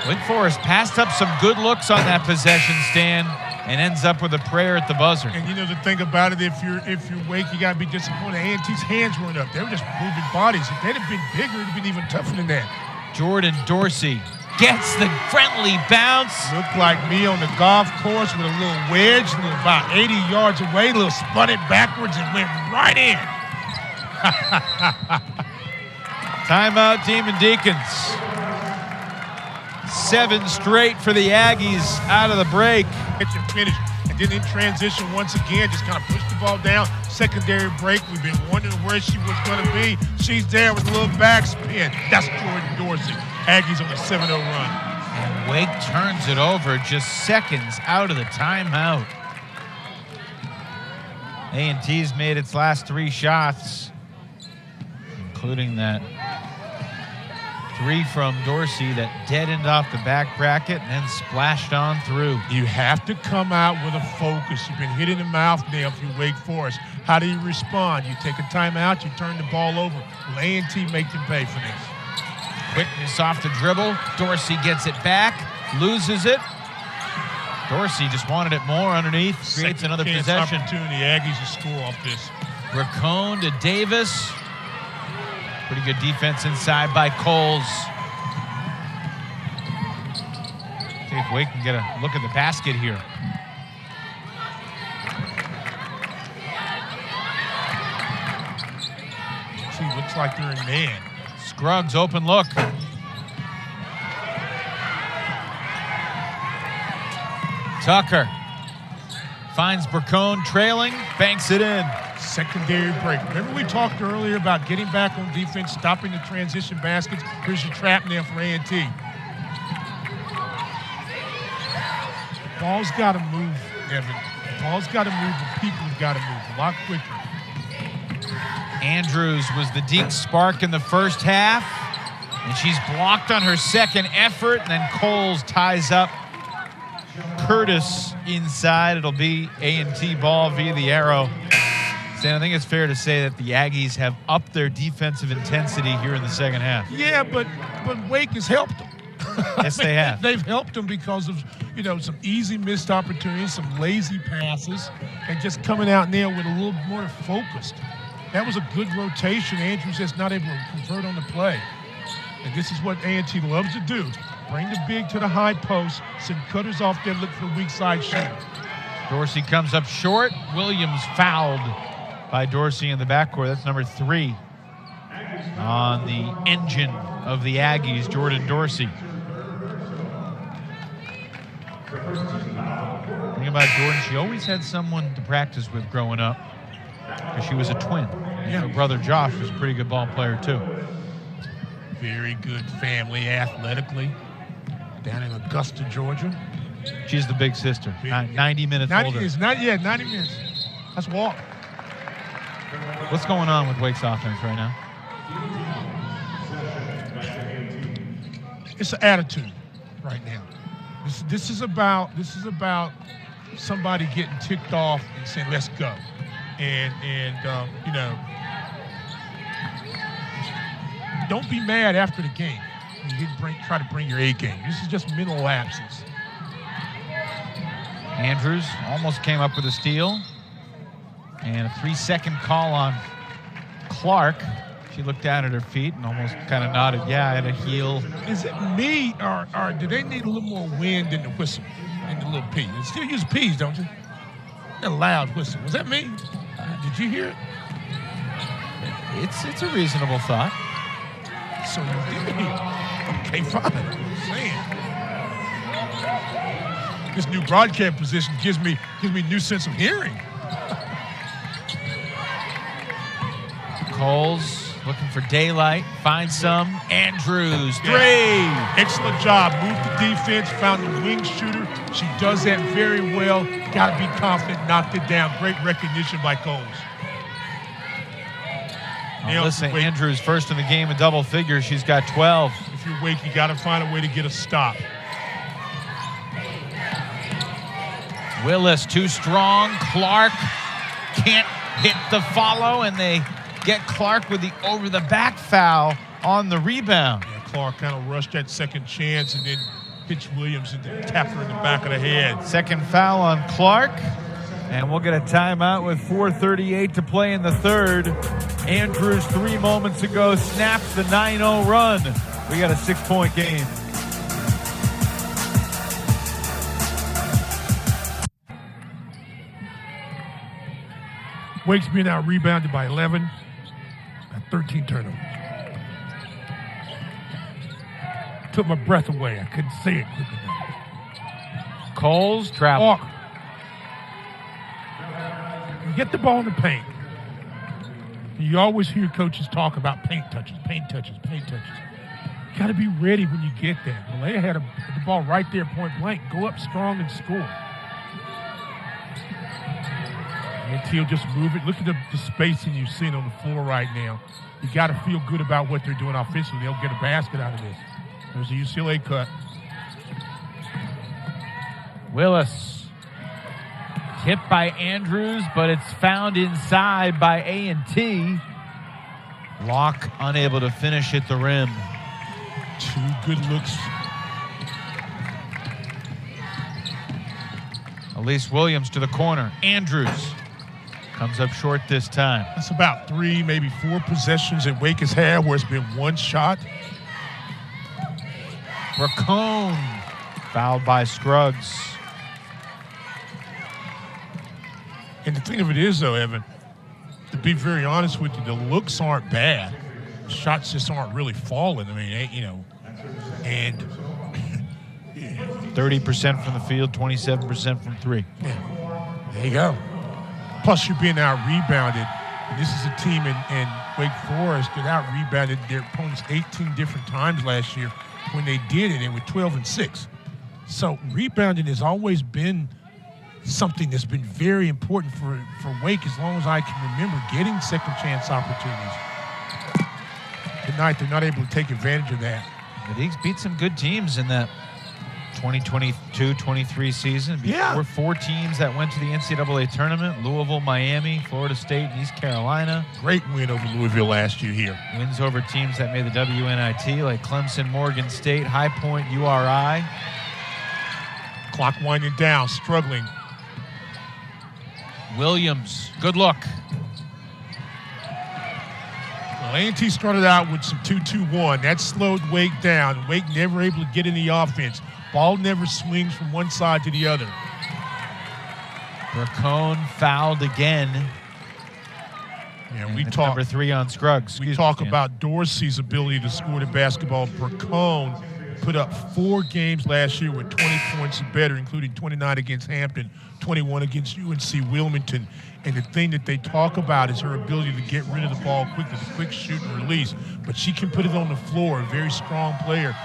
Wake Forest passed up some good looks on that possession, Stan, and ends up with a prayer at the buzzer. And you know the thing about it, if you're Wake, you got to be disappointed. A&T's hands weren't up. They were just moving bodies. If they'd have been bigger, it'd have been even tougher than that. Jordan Dorsey gets the friendly bounce. Looked like me on the golf course with a little wedge, about 80 yards away, a little spun it backwards and went right in. Timeout, Demon Deacons. 7 straight for the Aggies out of the break. Hit and finish. And then in transition once again, just kind of pushed the ball down. Secondary break. We've been wondering where she was going to be. She's there with a little backspin. That's Jordan Dorsey. Aggies on a 7-0 run. And Wake turns it over just seconds out of the timeout. A&T's made its last 3 shots, including that 3 from Dorsey that deadened off the back bracket and then splashed on through. You have to come out with a focus. You've been hit in the mouth now if you Wake Forest. How do you respond? You take a timeout, you turn the ball over. Will A&T make them pay for this? Quickness off the dribble. Dorsey gets it back, loses it. Dorsey just wanted it more underneath, creates another possession. Opportunity. Aggies to score off this. Bracone to Davis. Pretty good defense inside by Coles. See if Wake can get a look at the basket here. See, looks like they're in man. Scruggs, open look. Tucker finds Bracone trailing, banks it in. Secondary break. Remember we talked earlier about getting back on defense, stopping the transition baskets. Here's your trap now for A&T. Ball's got to move, Evan. Ball's got to move, and people have got to move a lot quicker. Andrews was the Deacs spark in the first half, and she's blocked on her second effort, and then Coles ties up Curtis inside. It'll be A&T ball via the arrow. Stan, I think it's fair to say that the Aggies have upped their defensive intensity here in the second half. Yeah, but Wake has helped them. Yes, they have. They've helped them because of, you know, some easy missed opportunities, some lazy passes, and just coming out now with a little more focused. That was a good rotation. Andrews just not able to convert on the play. And this is what A&T loves to do. Bring the big to the high post, send cutters off there, look for the weak side shooter. Dorsey comes up short. Williams fouled by Dorsey in the backcourt. That's number 3 on the engine of the Aggies, Jordan Dorsey. The thing about Jordan, she always had someone to practice with growing up because she was a twin. And her brother Josh was a pretty good ball player too. Very good family athletically down in Augusta, Georgia. She's the big sister, 90 minutes 90 older. Is not yet, 90 minutes. That's walk. What's going on with Wake's offense right now? It's an attitude right now. This is about somebody getting ticked off and saying, let's go. And you know, don't be mad after the game. You didn't try to bring your A game. This is just mental lapses. Andrews almost came up with a steal. And a 3-second call on Clark. She looked down at her feet and almost kind of nodded, yeah, at a heel. Is it me, or do they need a little more wind in the whistle, in the little P? You still use P's, don't you? A loud whistle. Was that me? Did you hear it? It's a reasonable thought. So you did hear it. Okay, fine. I'm saying. This new broadcast position gives me a new sense of hearing. Coles looking for daylight, finds some. Andrews, 3. Excellent job. Moved the defense, found the wing shooter. She does that very well. Got to be confident, knocked it down. Great recognition by Coles. Alyssa Andrews first in the game in double figures. She's got 12. If you're Wake, you got to find a way to get a stop. Willis too strong. Clark can't hit the follow, and they get Clark with the over-the-back foul on the rebound. Yeah, Clark kind of rushed that second chance and then hit Williams and then tapped her in the back of the head. Second foul on Clark, and we'll get a timeout with 4:38 to play in the third. Andrews 3 moments ago snaps the 9-0 run. We got a 6-point game. Wake's being out rebounded by 11. 13 turnovers. Took my breath away. I couldn't say it quick enough. Coles travel. Get the ball in the paint. You always hear coaches talk about paint touches, paint touches, paint touches. You got to be ready when you get there. Maleia had the ball right there, point blank. Go up strong and score. And he'll just move it. Look at the spacing you've seen on the floor right now. You got to feel good about what they're doing offensively. They'll get a basket out of this. There's a UCLA cut. Willis. Hit by Andrews, but it's found inside by A&T. Locke unable to finish at the rim. 2 good looks. Elise Williams to the corner. Andrews comes up short this time. That's about 3, maybe 4 possessions that Wake has had where it's been 1 shot. Bracone fouled by Scruggs. And the thing of it is, though, Evan, to be very honest with you, the looks aren't bad. Shots just aren't really falling. I mean, you know, and 30% from the field, 27% from 3. Yeah, there you go. Plus, you're being out-rebounded. And this is a team in Wake Forest that out-rebounded their opponents 18 different times last year. When they did it, they were 12-6. So rebounding has always been something that's been very important for Wake as long as I can remember, getting second-chance opportunities. Tonight, they're not able to take advantage of that. The Deacs beat some good teams in that 2022-23 season. Yeah. 4 teams that went to the NCAA tournament: Louisville, Miami, Florida State, and East Carolina. Great win over Louisville last year here. Wins over teams that made the WNIT, like Clemson, Morgan State, High Point, URI. Clock winding down, struggling. Williams, good look. Well, A&T started out with some 2-2-1. That slowed Wake down. Wake never able to get in the offense. Ball never swings from one side to the other. Bracone fouled again. Yeah, we talk number 3 on Scruggs. We talk about Dorsey's ability to score the basketball. Bracone put up 4 games last year with 20 points or better, including 29 against Hampton, 21 against UNC Wilmington. And the thing that they talk about is her ability to get rid of the ball quickly, the quick shoot and release. But she can put it on the floor, a very strong player.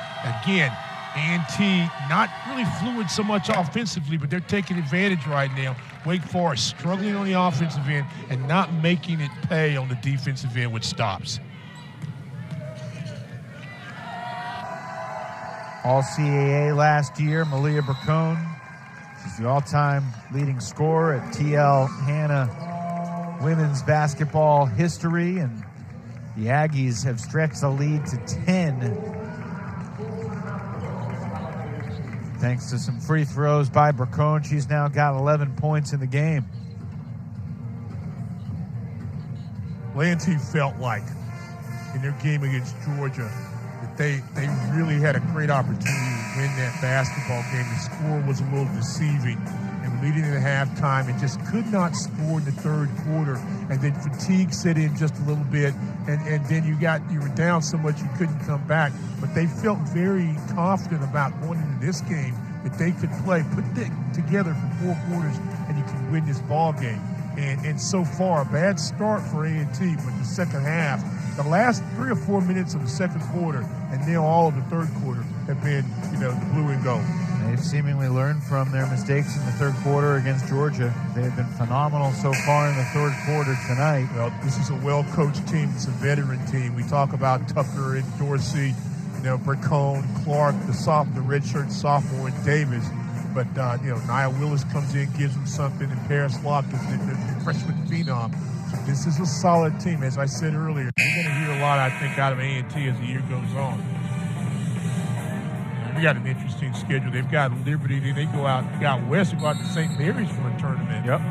Again, A&T not really fluid so much offensively, but they're taking advantage right now. Wake Forest struggling on the offensive end and not making it pay on the defensive end with stops. All CAA last year, Maleia Bracone. She's the all-time leading scorer at TL Hannah women's basketball history, and the Aggies have stretched the lead to 10 thanks to some free throws by Bracone. She's now got 11 points in the game. A&T felt like in their game against Georgia that they really had a great opportunity to win that basketball game. The score was a little deceiving, and leading into halftime and just could not score in the third quarter. And then fatigue set in just a little bit, and then you were down so much you couldn't come back. But they felt very confident about going into this game that they could play, put it together for 4 quarters, and you can win this ball game. And so far, a bad start for A&T, but the second half, the last 3 or 4 minutes of the second quarter, and then all of the third quarter have been, the blue and gold. They've seemingly learned from their mistakes in the third quarter against Georgia. They have been phenomenal so far in the third quarter tonight. Well, this is a well-coached team. It's a veteran team. We talk about Tucker and Dorsey, Bracone, Clark, the redshirt sophomore, and Davis. But, Nia Willis comes in, gives them something, and Paris Locke is the freshman phenom. So this is a solid team. As I said earlier, we're going to hear a lot, I think, out of A&T as the year goes on. We got an interesting schedule. They've got Liberty. Then they go out west. They go out to St. Mary's for a tournament. Yep.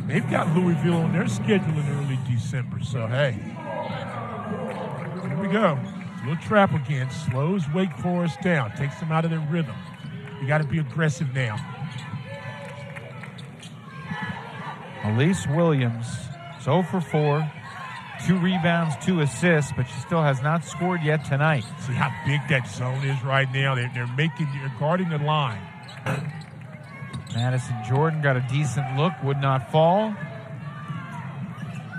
They've got Louisville on their schedule in early December. So, hey, here we go. A little trap again. Slows Wake Forest down. Takes them out of their rhythm. You got to be aggressive now. Elise Williams is 0 for 4, 2 rebounds, 2 assists, but she still has not scored yet tonight. See how big that zone is right now. They're guarding the line. Madison Jordan got a decent look, would not fall.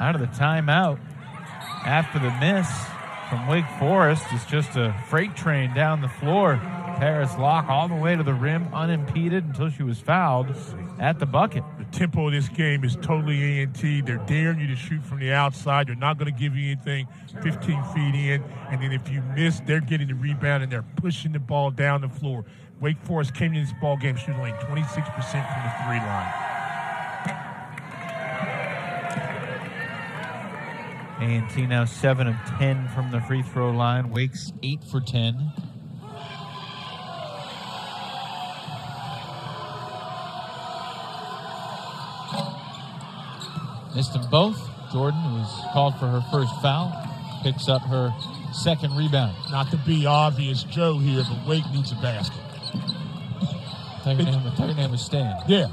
Out of the timeout after the miss from Wake Forest. It's just a freight train down the floor. Paris Locke all the way to the rim, unimpeded until she was fouled at the bucket. The tempo of this game is totally A&T. They're daring you to shoot from the outside. They're not going to give you anything 15 feet in. And then if you miss, they're getting the rebound, and they're pushing the ball down the floor. Wake Forest came in this ball game shooting only 26% from the 3 line. A&T now 7 of 10 from the free throw line. Wake's 8 for 10. Missed them both. Jordan, who was called for her first foul, picks up her second rebound. Not to be obvious, Joe here, but Wake needs a basket. Third name is Stan. Yeah.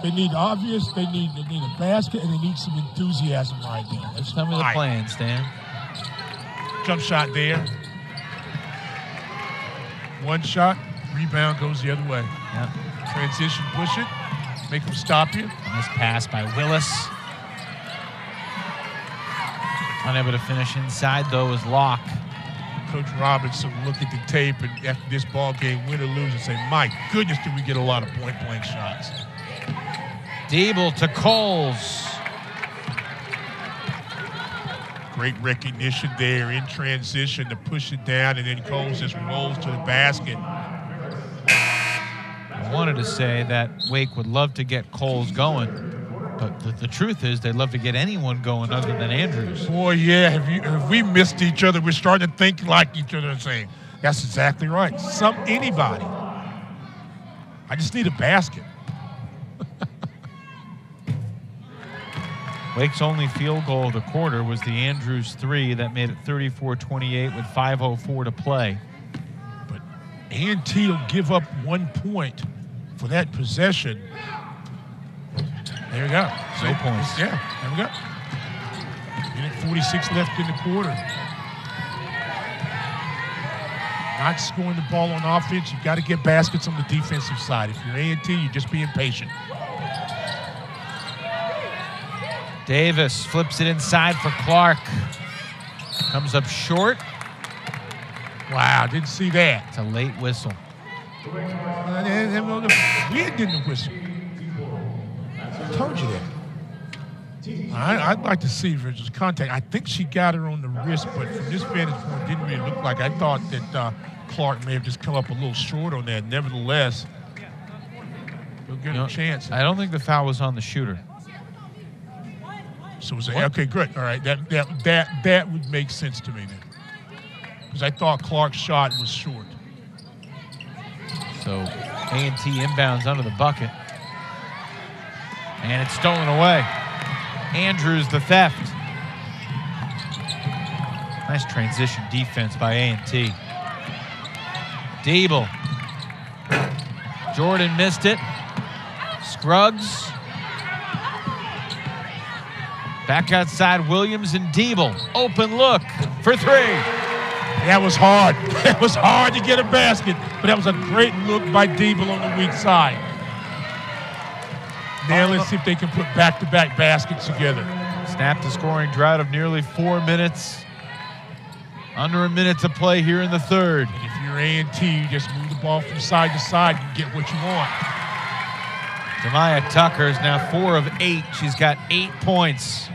They need obvious. They need a basket, and they need some enthusiasm right now. Just tell me the plan, Stan. Jump shot there. One shot, rebound goes the other way. Yep. Transition, push it, make them stop you. Nice pass by Willis. Unable to finish inside, though, is Locke. Coach Robinson will look at the tape and after this ball game, win or lose, and say, my goodness, did we get a lot of point-blank shots. Diebel to Coles. Great recognition there in transition to push it down, and then Coles just rolls to the basket. I wanted to say that Wake would love to get Coles going, but the truth is they'd love to get anyone going other than Andrews. Boy, yeah, have we missed each other? We're starting to think like each other and saying, that's exactly right. Anybody. I just need a basket. Wake's only field goal of the quarter was the Andrews 3 that made it 34-28 with 5:04 to play. But A&T will give up 1 point for that possession. There we go. No points. Yeah, there we go. Minute 46 left in the quarter. Not scoring the ball on offense, you've got to get baskets on the defensive side. If you're A&T, you're just being patient. Davis flips it inside for Clark. Comes up short. Wow, didn't see that. It's a late whistle. The wind in the whistle. I told you that. I'd like to see if there's just contact. I think she got her on the wrist, but from this vantage point, it didn't really look like. I thought that Clark may have just come up a little short on that. Nevertheless, we'll give him a chance. I don't think the foul was on the shooter. So was okay, good. All right, that would make sense to me then, because I thought Clark's shot was short. So A&T inbounds under the bucket, and it's stolen away. Andrews the theft. Nice transition defense by A&T. Diebel. Jordan missed it. Scruggs. Back outside, Williams and Diebel. Open look for 3. That was hard. It was hard to get a basket, but that was a great look by Diebel on the weak side. Now let's see if they can put back-to-back baskets together. Snapped a scoring drought of nearly 4 minutes. Under a minute to play here in the third. And if you're A&T, you just move the ball from side to side and get what you want. Jemiah Tucker is now 4 of 8. She's got 8 points.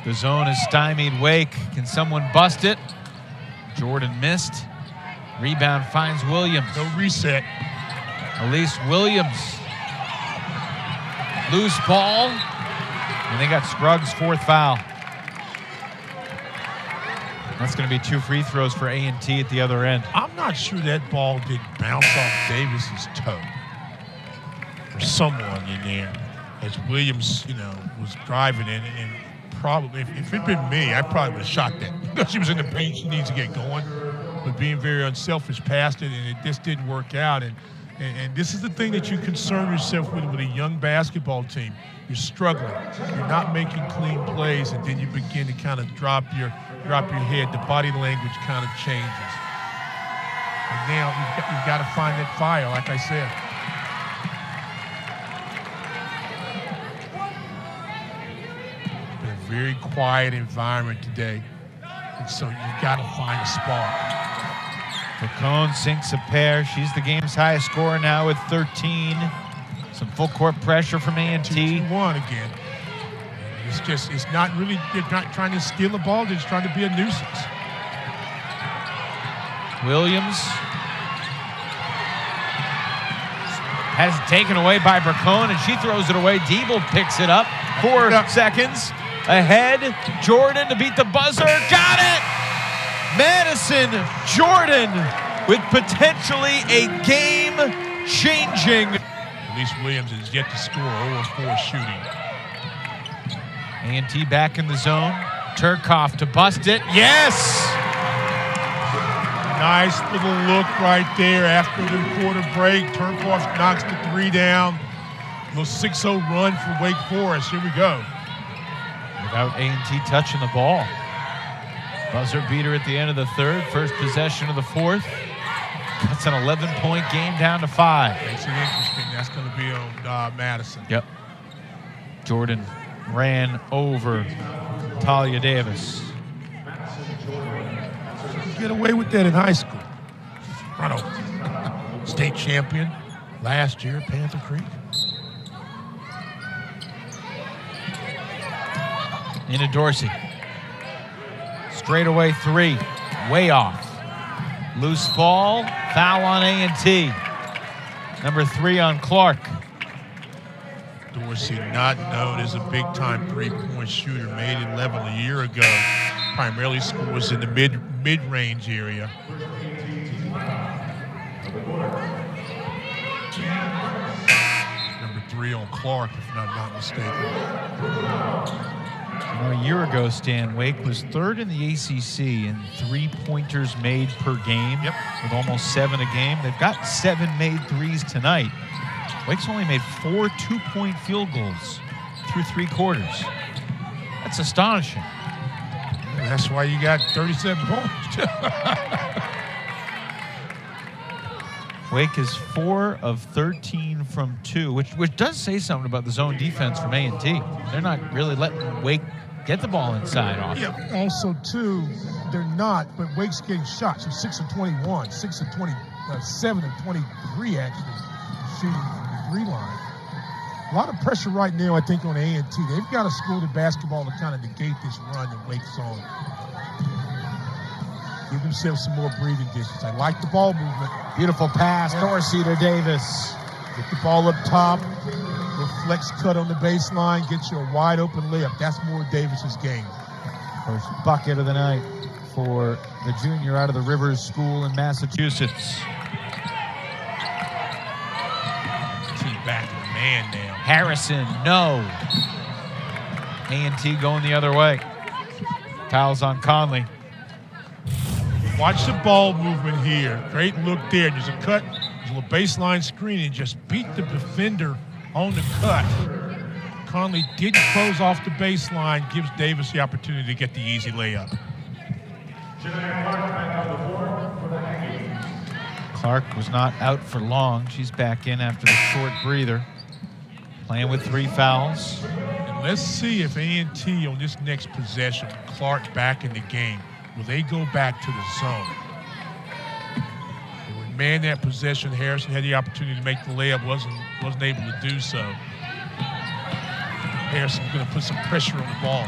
The zone is stymied Wake. Can someone bust it? Jordan missed. Rebound finds Williams. No reset. Elise Williams. Loose ball. And they got Scruggs' 4th foul. That's going to be 2 free throws for A&T at the other end. I'm not sure that ball did bounce off Davis's toe. Or someone in there. As Williams, was driving in, and probably, if it'd been me, I probably would have shot that. She was in the paint, she needs to get going. But being very unselfish past it, and it just didn't work out. And this is the thing that you concern yourself with a young basketball team. You're struggling. You're not making clean plays, and then you begin to kind of drop your head. The body language kind of changes. And now you've got to find that fire, like I said. A very quiet environment today, and so you've got to find a spark. Bracone sinks a pair. She's the game's highest scorer now with 13. Some full court pressure from A&T. 2-1 again. It's not really, they're not trying to steal the ball, they're just trying to be a nuisance. Williams has it taken away by Bracone, and she throws it away. Diebel picks it up. 4 seconds ahead. Jordan to beat the buzzer. Got it! Madison Jordan with potentially a game-changing. Elise Williams has yet to score 0-4 shooting. A&T back in the zone. Turkoff to bust it. Yes! Nice little look right there after the quarter break. Turkoff knocks the 3 down. A little 6-0 run for Wake Forest. Here we go. Without A&T touching the ball. Buzzer beater at the end of the third. First possession of the fourth. Cuts an 11-point game down to 5. Makes it interesting. That's going to be on Madison. Yep. Jordan ran over Talia Davis. Get away with that in high school. Toronto state champion last year, Panther Creek. Into Dorsey. Straightaway 3, way off. Loose ball, foul on A&T. Number 3 on Clark. Dorsey, not known as a big-time three-point shooter, made it level a year ago. Primarily scores in the mid-range area. Number 3 on Clark, if I'm not mistaken. A year ago, Stan, Wake was 3rd in the ACC in 3-pointers made per game, with almost 7 a game. They've got 7 made threes tonight. Wake's only made 4 2-point field goals through 3 quarters. That's astonishing. That's why you got 37 points. Wake is 4 of 13 from 2, which does say something about the zone defense from A&T. They're not really letting Wake get the ball inside often. Yeah. Also, too, they're not, but Wake's getting shots. So 6 of 21, 6 of 20, 7 of 23 actually shooting from the 3 line. A lot of pressure right now, I think, on A&T. They've got to score the basketball to kind of negate this run that Wake's on. Give themselves some more breathing distance. I like the ball movement. Beautiful pass, Dorsey to Davis. Get the ball up top. The flex cut on the baseline. Get you a wide open layup. That's more Davis's game. First bucket of the night for the junior out of the Rivers School in Massachusetts. Team back to the man now. Harrison, no. A&T going the other way. Fouls on Conley. Watch the ball movement here. Great look there. There's a cut. There's a little baseline screen and just beat the defender on the cut. Conley didn't close off the baseline. Gives Davis the opportunity to get the easy layup. Clark was not out for long. She's back in after the short breather. Playing with 3 fouls. And let's see if A&T on this next possession, Clark back in the game, will they go back to the zone? They would man that possession. Harrison had the opportunity to make the layup, wasn't able to do so. Harrison's going to put some pressure on the ball.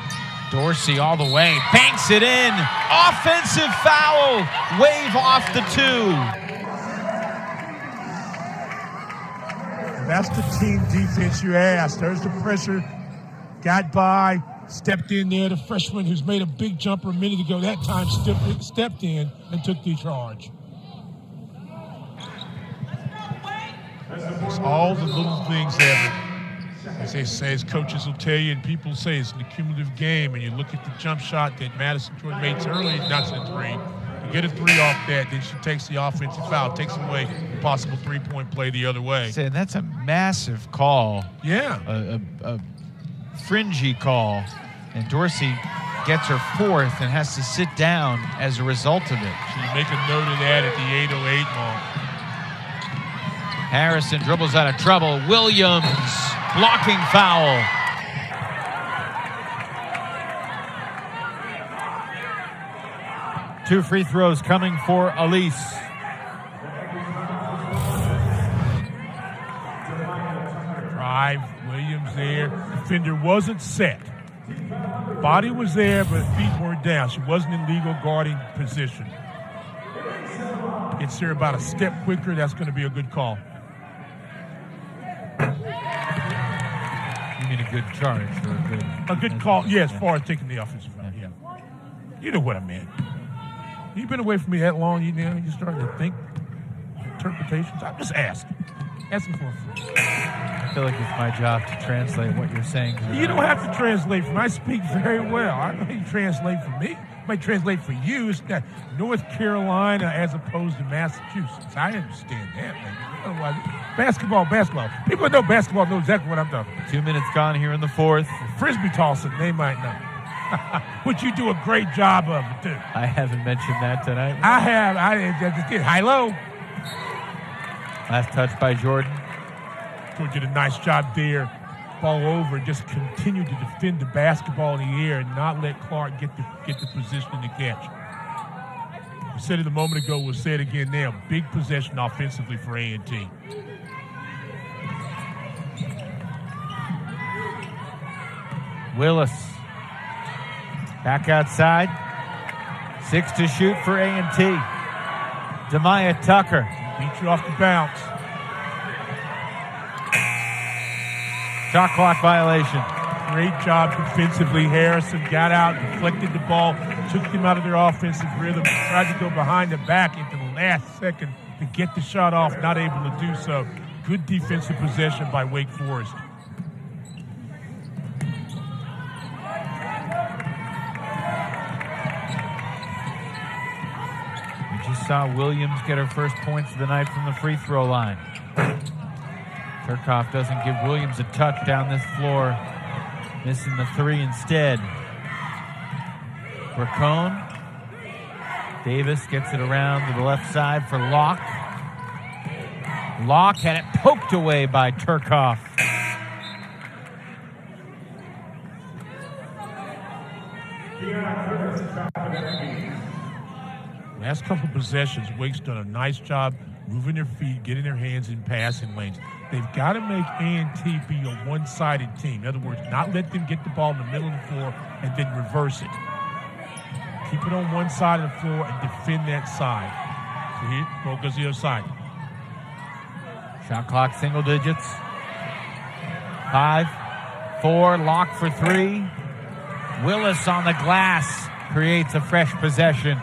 Dorsey all the way, banks it in. Offensive foul, wave off the 2. That's the team defense you asked. There's the pressure. Got by, stepped in there. The freshman who's made a big jumper a minute ago, that time stepped in and took the charge. It's all the little things ever. As they say, as coaches will tell you, and people say it's an accumulative game, and you look at the jump shot that Madison Jordan made early, not a 3. You get a 3 off that, then she takes the offensive foul, takes away the possible 3-point play the other way. And that's a massive call. Yeah. A fringy call. And Dorsey gets her 4th and has to sit down as a result of it. So you make a note of that at the 8:08 mark. Harrison dribbles out of trouble. Williams, blocking foul. Two free throws coming for Elise. Drive, Williams there. Defender wasn't set. Body was there, but feet weren't down. She wasn't in legal guarding position. Gets there about a step quicker. That's going to be a good call. You mean a good charge or a good call? Yeah, as far as taking the offensive foul. Yeah. You know what I meant. You've been away from me that long, you're starting to think interpretations. I'm just asking for a friend. I feel like it's my job to translate what you're saying. You don't have to translate for me. I speak very well. I don't need to translate for me. I might translate for you. It's got North Carolina as opposed to Massachusetts. I understand that, man. Otherwise, basketball. People that know basketball know exactly what I'm talking about. 2 minutes gone here in the 4th. Frisbee tossing, they might know. Which you do a great job of it, too. I haven't mentioned that tonight. I have. I just did. High-low. Last touch by Jordan. Jordan did a nice job there. Ball over. Just continue to defend the basketball in the air and not let Clark get the position to catch. I said it a moment ago. We'll say it again now. Big possession offensively for A&T. Willis. Back outside. 6 to shoot for A&T. Demaya Tucker. Beat you off the bounce. Shot clock violation. Great job defensively. Harrison got out, deflected the ball, took them out of their offensive rhythm, tried to go behind the back at the last second, to get the shot off, not able to do so. Good defensive possession by Wake Forest. We just saw Williams get her first points of the night from the free throw line. Turcoff doesn't give Williams a touch down this floor, missing the three instead. Bracone. Davis gets it around to the left side for Locke. Locke had it poked away by Turcoff. Last couple possessions, Wake's done a nice job moving their feet, getting their hands in passing lanes. They've got to make A&T be a one-sided team. In other words, not let them get the ball in the middle of the floor and then reverse it. Keep it on one side of the floor and defend that side. So here, ball goes the other side. Shot clock single digits. 5, 4, Locke for 3. Willis on the glass creates a fresh possession.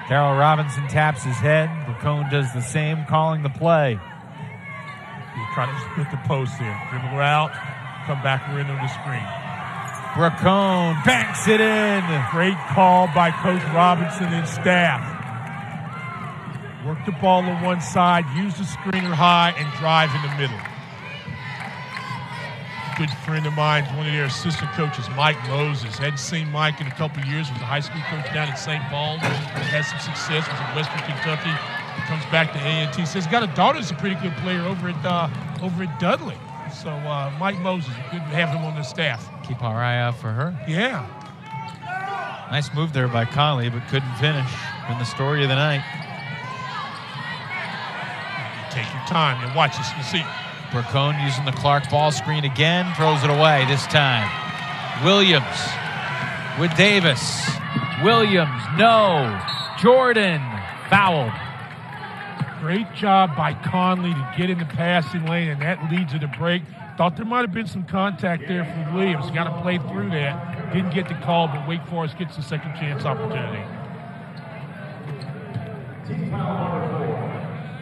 Darrell Robinson taps his head. Bracone does the same, calling the play. He's trying to split the post there. Dribble her out, come back in on the screen. Bracone banks it in. Great call by Coach Robinson and staff. Work the ball on one side, use the screener high, and drive in the middle. Good friend of mine, one of their assistant coaches, Mike Moses. Hadn't seen Mike in a couple years. Was a high school coach down at St. Paul. Had some success. Was in Western Kentucky. Comes back to A&T. Says got a daughter who's a pretty good player over at Dudley. So Mike Moses, good to have him on the staff. Keep our eye out for her. Yeah. Nice move there by Conley, but couldn't finish. Been the story of the night. Take your time and watch this. You see. Bracone using the Clark ball screen again, throws it away this time. Williams with Davis. Williams, no. Jordan, fouled. Great job by Conley to get in the passing lane, and that leads to the break. Thought there might have been some contact there for Williams. Got to play through that. Didn't get the call, but Wake Forest gets the second chance opportunity.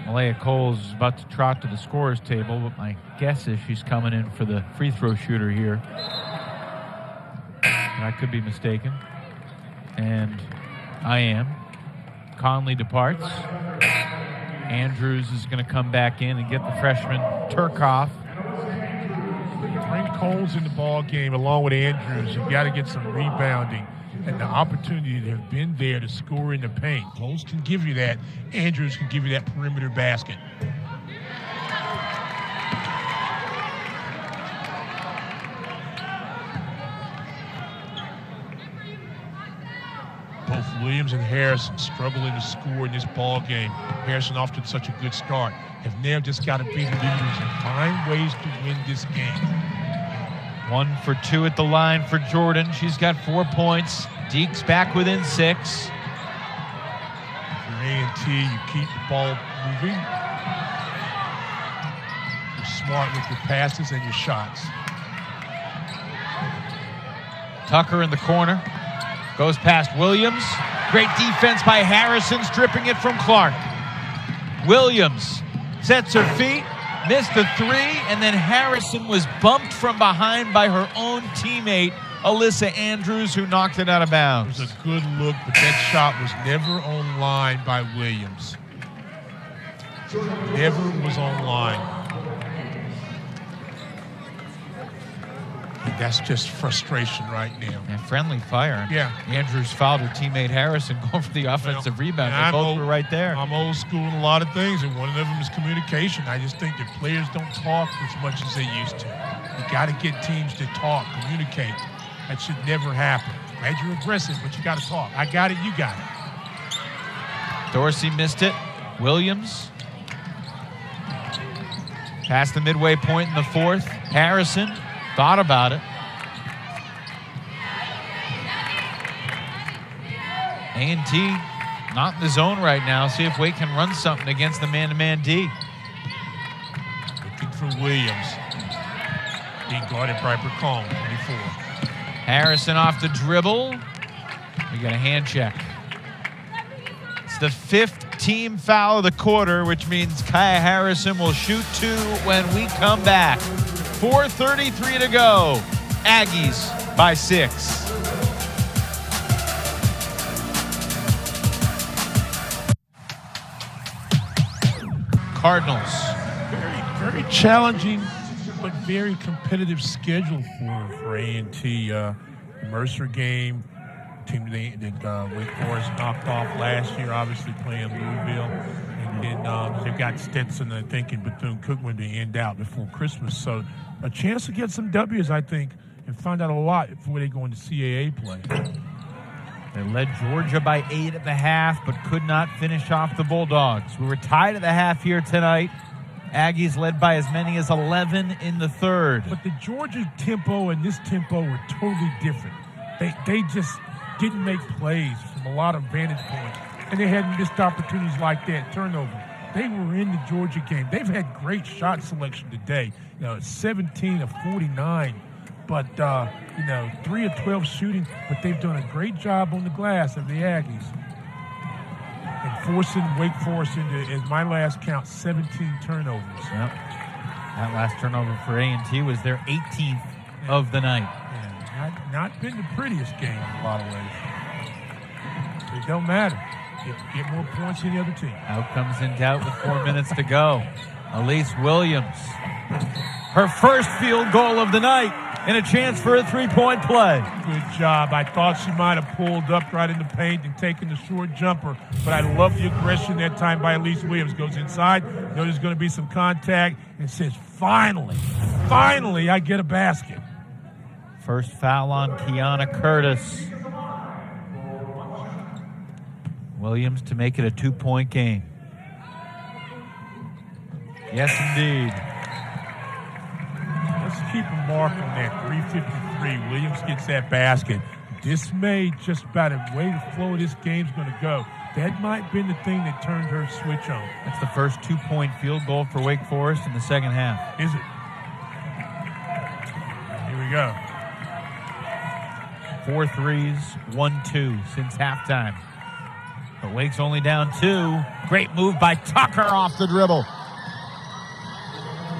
Maleia Coles is about to trot to the scorer's table, but my guess is she's coming in for the free throw shooter here. And I could be mistaken. And I am. Conley departs. Andrews is going to come back in and get the freshman Turcoff. Bring Coles in the ball game along with Andrews. You've got to get some rebounding and the opportunity to have been there to score in the paint. Coles can give you that. Andrews can give you that perimeter basket. Both Williams and Harrison struggling to score in this ball game. Harrison off to such a good start. Have now just got to be the leaders and find ways to win this game. 1 for 2 at the line for Jordan. She's got 4 points. Deacs back within 6. For A&T, you keep the ball moving. You're smart with your passes and your shots. Tucker in the corner. Goes past Williams. Great defense by Harrison, stripping it from Clark. Williams sets her feet, missed the 3, and then Harrison was bumped from behind by her own teammate, Alyssa Andrews, who knocked it out of bounds. It was a good look, but that shot was never on line by Williams. Never was on line. And that's just frustration right now. And friendly fire. Yeah. Andrews fouled her teammate Harrison going for the offensive rebound. They both were right there. I'm old school in a lot of things, and one of them is communication. I just think that players don't talk as much as they used to. You got to get teams to talk, communicate. That should never happen. Glad you're aggressive, but you got to talk. I got it, you got it. Dorsey missed it. Williams. Past the midway point in the 4th. Harrison thought about it. A&T not in the zone right now. See if Wake can run something against the man-to-man D. Looking for Williams. Being guarded by Bracone, 24. Harrison off the dribble. We got a hand check. It's the 5th team foul of the quarter, which means Kaya Harrison will shoot 2 when we come back. 4:33 to go. Aggies by 6. Cardinals. Very challenging, but very competitive schedule for A&T. Mercer game, team that Wake Forest knocked off last year, obviously playing Louisville. And then they've got Stetson, I think, and Bethune-Cookman to end out before Christmas. So a chance to get some W's, I think, and find out a lot before they go into CAA play. They led Georgia by 8 at the half, but could not finish off the Bulldogs. We were tied at the half here tonight. Aggies led by as many as 11 in the third. But the Georgia tempo and this tempo were totally different. They just didn't make plays from a lot of vantage points, and they had missed opportunities like that, turnover. They were in the Georgia game. They've had great shot selection today. 17 of 49, but 3 of 12 shooting. But they've done a great job on the glass of the Aggies. And forcing Wake Forest into, as my last count, 17 turnovers. Yep. That last turnover for A&T was their 18th of the night. Yeah, not been the prettiest game in a lot of ways. It don't matter. Get more points than the other team. Outcomes in doubt with 4 minutes to go. Elise Williams, her first field goal of the night, and a chance for a three-point play. Good job. I thought she might have pulled up right in the paint and taken the short jumper, but I love the aggression that time by Elise Williams. Goes inside, knows there's going to be some contact, and says, finally, I get a basket. First foul on Kiana Curtis. Williams to make it a 2-point game. Yes, indeed. Let's keep a mark on that. 3:53. Williams gets that basket. This may just about the way the flow of this game's going to go. That might have been the thing that turned her switch on. That's the first 2-point field goal for Wake Forest in the second half. Is it? Here we go. 4 threes, 1-2 since halftime. But Wake's only down 2. Great move by Tucker off the dribble.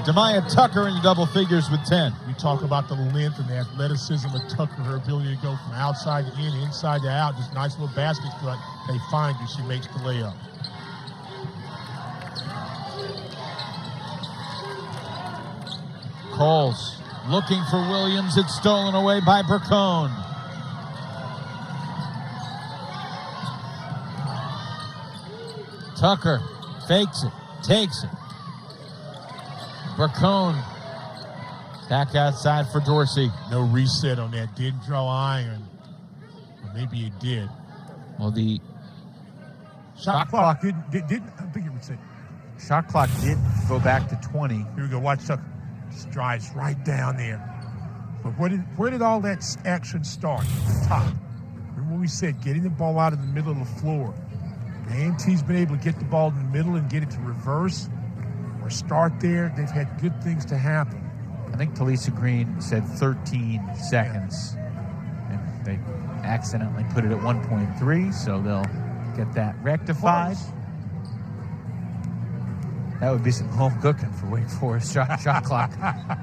Demaya Tucker in double figures with 10. We talk about the length and the athleticism of Tucker, her ability to go from outside to in, inside to out. Just nice little basket cut. They find her. She makes the layup. Coles looking for Williams. It's stolen away by Bracone. Tucker fakes it, takes it. Bracone back outside for Dorsey. No reset on that. Didn't draw iron. Or maybe it did. Well, the shot clock didn't I think it was it. Shot clock did go back to 20. Here we go. Watch Tucker. Just drives right down there. But where did all that action start? At the top. Remember what we said, getting the ball out of the middle of the floor. A&T's been able to get the ball in the middle and get it to reverse or start there. They've had good things to happen. I think Talisa Green said 13 seconds. And they accidentally put it at 1.3, so they'll get that rectified. That would be some home cooking for Wake Forest shot clock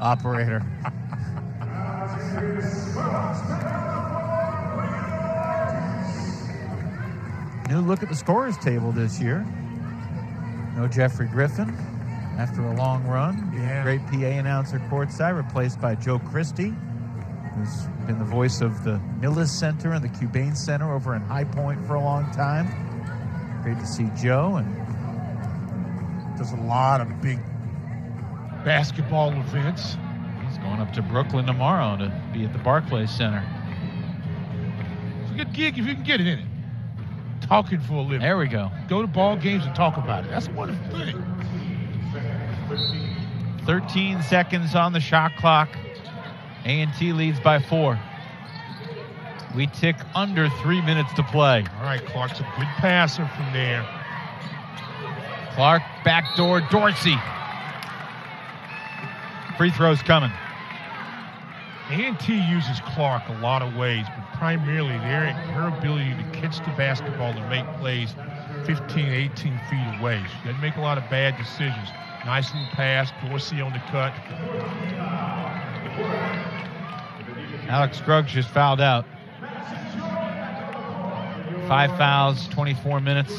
operator. New look at the scorers table this year. No Jeffrey Griffin after a long run. Yeah. Great PA announcer courtside, replaced by Joe Christie, who's been the voice of the Millis Center and the Cubane Center over in High Point for a long time. Great to see Joe. And there's a lot of big basketball events. He's going up to Brooklyn tomorrow to be at the Barclays Center. It's a good gig if you can get it in it. Talking for a living. There we go. Go to ball games and talk about it. That's a wonderful thing. 13 seconds on the shot clock. A&T leads by 4. We tick under 3 minutes to play. All right, Clark's a good passer from there. Clark, backdoor, Dorsey. Free throws coming. A&T uses Clark a lot of ways, but primarily her ability to catch the basketball and make plays 15, 18 feet away. She doesn't make a lot of bad decisions. Nice little pass. Dorsey on the cut. Alex Scruggs just fouled out. 5 fouls, 24 minutes,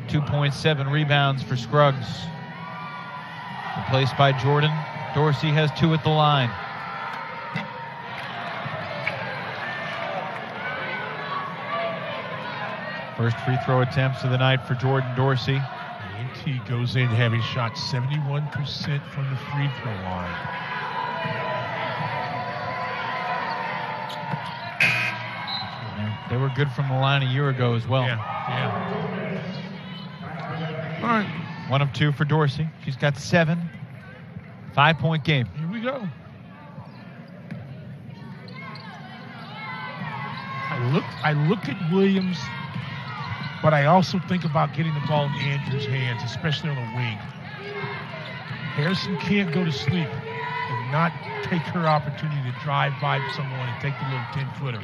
2.7 rebounds for Scruggs. Replaced by Jordan. Dorsey has 2 at the line. First free throw attempts of the night for Jordan Dorsey. A&T goes in having shot 71% from the free throw line. They were good from the line a year ago as well. Yeah. All right. 1 of 2 for Dorsey. She's got 7. 5-point game. Here we go. I look at Williams, but I also think about getting the ball in Andrews' hands, especially on the wing. Harrison can't go to sleep and not take her opportunity to drive by someone and take the little 10-footer.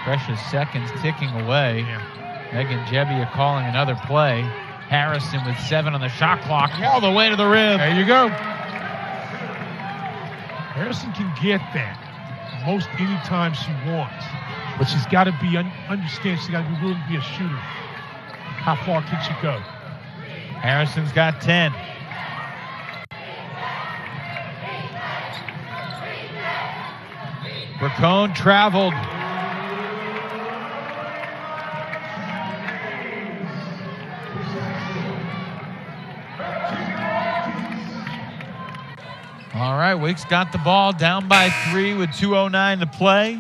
Precious seconds ticking away. Yeah. Megan Jebbia calling another play. Harrison with 7 on the shot clock all the way to the rim. There you go. Harrison can get that most any time she wants, but she's got to be understand. She's got to be willing to be a shooter. How far can she go? Harrison's got 10. Bracone traveled. All right, Wicks got the ball down by 3 with 2:09 to play.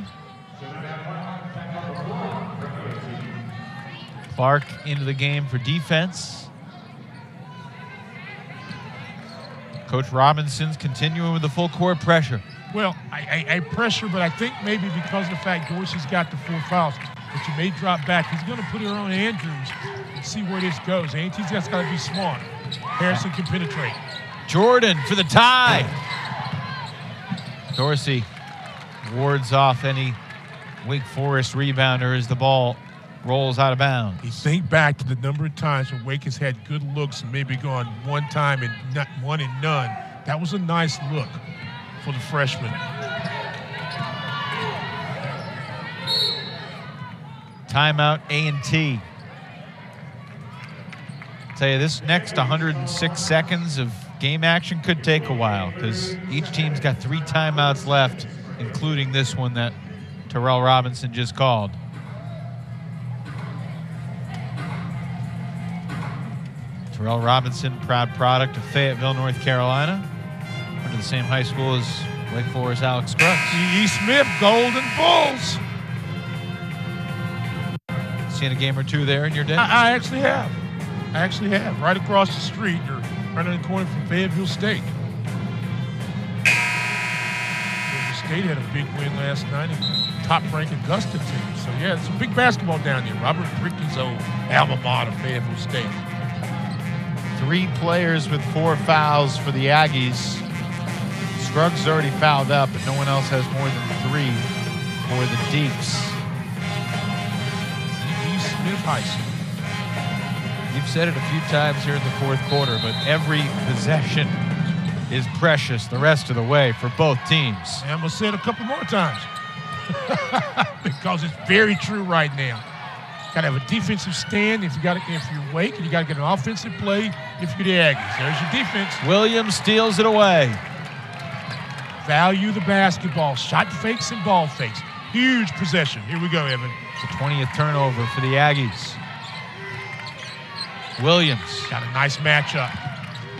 Clark into the game for defense. Coach Robinson's continuing with the full court pressure. Well, I pressure, but I think maybe because of the fact Dorsey's got the 4 fouls, that you may drop back. He's going to put her on Andrews and see where this goes. A&T's just got to be smart. Harrison can penetrate. Jordan for the tie. Dorsey wards off any Wake Forest rebounder as the ball rolls out of bounds. You think back to the number of times when Wake has had good looks and maybe gone one time and not one and none. That was a nice look for the freshman. Timeout A&T. Tell you, this next 106 seconds of game action could take a while because each team's got 3 timeouts left, including this one that Terrell Robinson just called. Terrell Robinson, proud product of Fayetteville, North Carolina. Went to the same high school as Wake Forest Alex Scruggs. E. Smith, Golden Bulls. Seen a game or 2 there in your day? I actually have. Right across the street, or right on the corner from Fayetteville State. Fayetteville State had a big win last night, and top-ranked Augusta team. So, yeah, it's some big basketball down there. Robert Brickey's old alma mater, Fayetteville State. 3 players with 4 fouls for the Aggies. Scruggs is already fouled up, but no one else has more than 3 for the Deacs. E. Smith High School. You've said it a few times here in the 4th quarter, but every possession is precious the rest of the way for both teams. And I'm going to say it a couple more times because it's very true right now. Got to have a defensive stand if you're Wake, and you got to get an offensive play if you're the Aggies. There's your defense. Williams steals it away. Value the basketball. Shot fakes and ball fakes. Huge possession. Here we go, Evan. The 20th turnover for the Aggies. Williams. Got a nice matchup.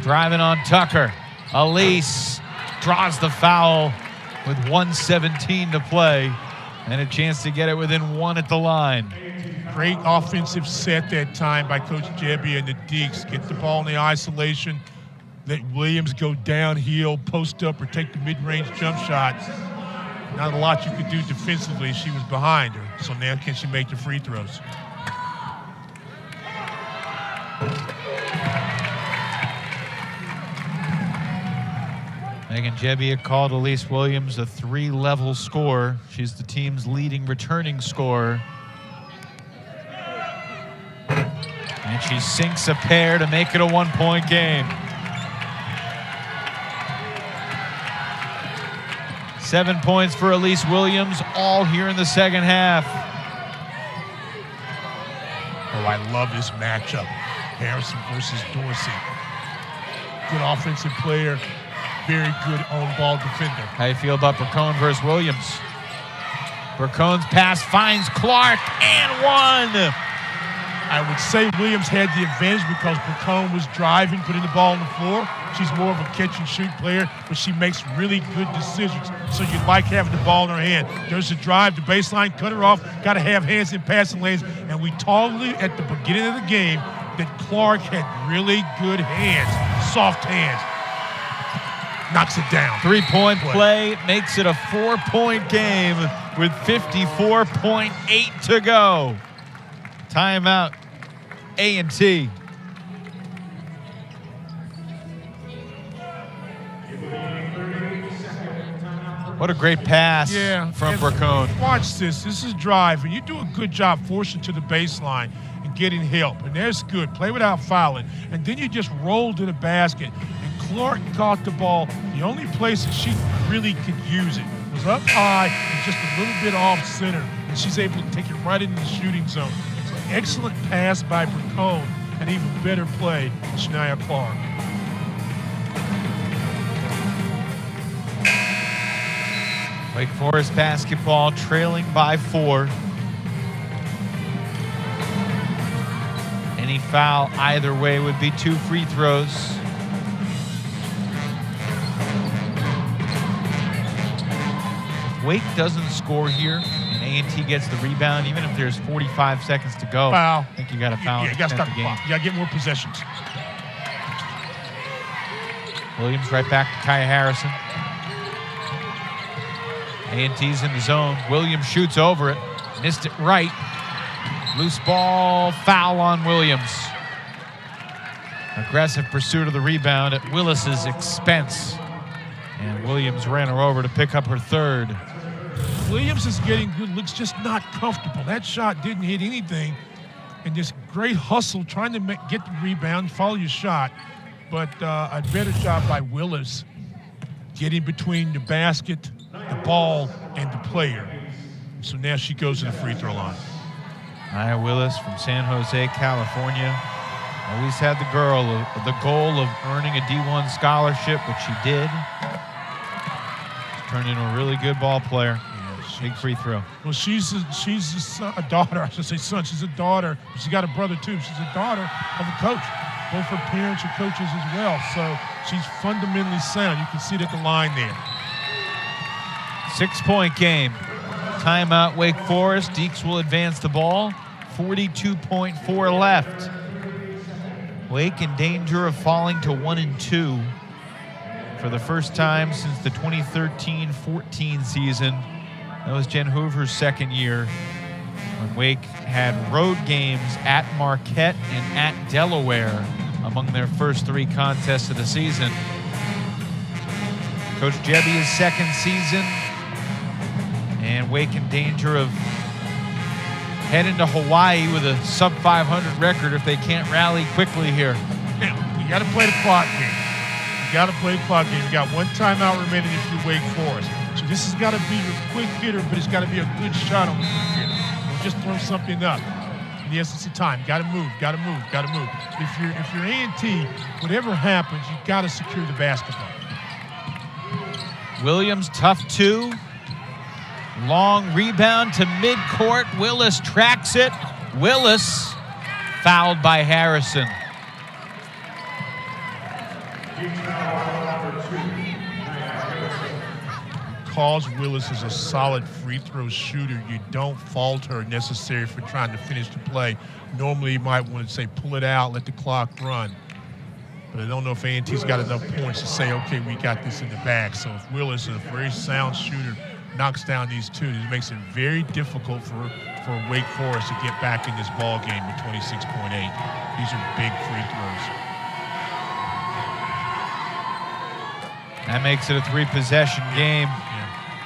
Driving on Tucker. Elise draws the foul with 1:17 to play and a chance to get it within 1 at the line. Great offensive set that time by Coach Jebbia and the Deacs. Get the ball in the isolation. Let Williams go downhill, post up, or take the mid-range jump shot. Not a lot you could do defensively. She was behind her. So now can she make the free throws? Megan Jebbia called Elise Williams a 3-level scorer. She's the team's leading returning scorer. And she sinks a pair to make it a 1-point game. 7 points for Elise Williams, all here in the second half. Oh, I love this matchup. Harrison versus Dorsey. Good offensive player, very good on-ball defender. How you feel about Bracone versus Williams? Bracone's pass finds Clark and one. I would say Williams had the advantage because Bracone was driving, putting the ball on the floor. She's more of a catch-and-shoot player, but she makes really good decisions. So you like having the ball in her hand. There's a drive, the baseline, cut her off, got to have hands in passing lanes. And we told you at the beginning of the game that Clark had really good hands, soft hands. Knocks it down. 3-point play makes it a 4-point game with 54.8 to go. Timeout, A&T. What a great pass from Bracone. Watch this. This is drive, and you do a good job forcing to the baseline and getting help. And there's good. Play without fouling. And then you just roll to the basket. And Clark caught the ball. The only place that she really could use it was up high and just a little bit off center. And she's able to take it right into the shooting zone. Excellent pass by Bracone, and even better play by Shania Clark. Wake Forest basketball trailing by 4. Any foul either way would be 2 free throws. If Wake doesn't score here, A&T gets the rebound, even if there's 45 seconds to go. Foul. I think you got to foul. Yeah, you got to stop the clock. You got to get more possessions. Williams right back to Kaya Harrison. A&T's in the zone. Williams shoots over it. Missed it right. Loose ball, foul on Williams. Aggressive pursuit of the rebound at Willis's expense. And Williams ran her over to pick up her third. Williams is getting good looks, just not comfortable. That shot didn't hit anything. And just great hustle trying to get the rebound, follow your shot. But a better job by Willis getting between the basket, the ball, and the player. So now she goes to the free throw line. Nia Willis from San Jose, California. Always had the goal of earning a D1 scholarship, which she did. She's turned into a really good ball player. Big free throw. Well, she's a daughter. I should say son. She's a daughter. She's got a brother too. She's a daughter of a coach. Both her parents are coaches as well. So she's fundamentally sound. You can see it at the line there. 6-point game. Timeout, Wake Forest. Deacs will advance the ball. 42.4 left. Wake in danger of falling to 1-2 for the first time since the 2013-14 season. That was Jen Hoover's second year when Wake had road games at Marquette and at Delaware among their first 3 contests of the season. Coach Jebbie's second season, and Wake in danger of heading to Hawaii with a sub-500 record if they can't rally quickly here. Now, you got to play the clock game. You got to play the clock game. You got 1 timeout remaining if you're Wake Forest. So this has got to be your quick hitter, but it's got to be a good shot on the quick hitter. Don't just throw something up. In the essence of time, got to move, got to move, got to move. If you're A&T, whatever happens, you got to secure the basketball. Williams, tough 2. Long rebound to midcourt. Willis tracks it. Willis fouled by Harrison. Because Willis is a solid free throw shooter, you don't fault her necessary for trying to finish the play. Normally, you might want to say, pull it out, let the clock run. But I don't know if A&T's got enough points to say, okay, we got this in the bag. So if Willis is a very sound shooter, knocks down these 2, it makes it very difficult for Wake Forest to get back in this ball game with 26.8. These are big free throws. That makes it a 3-possession game.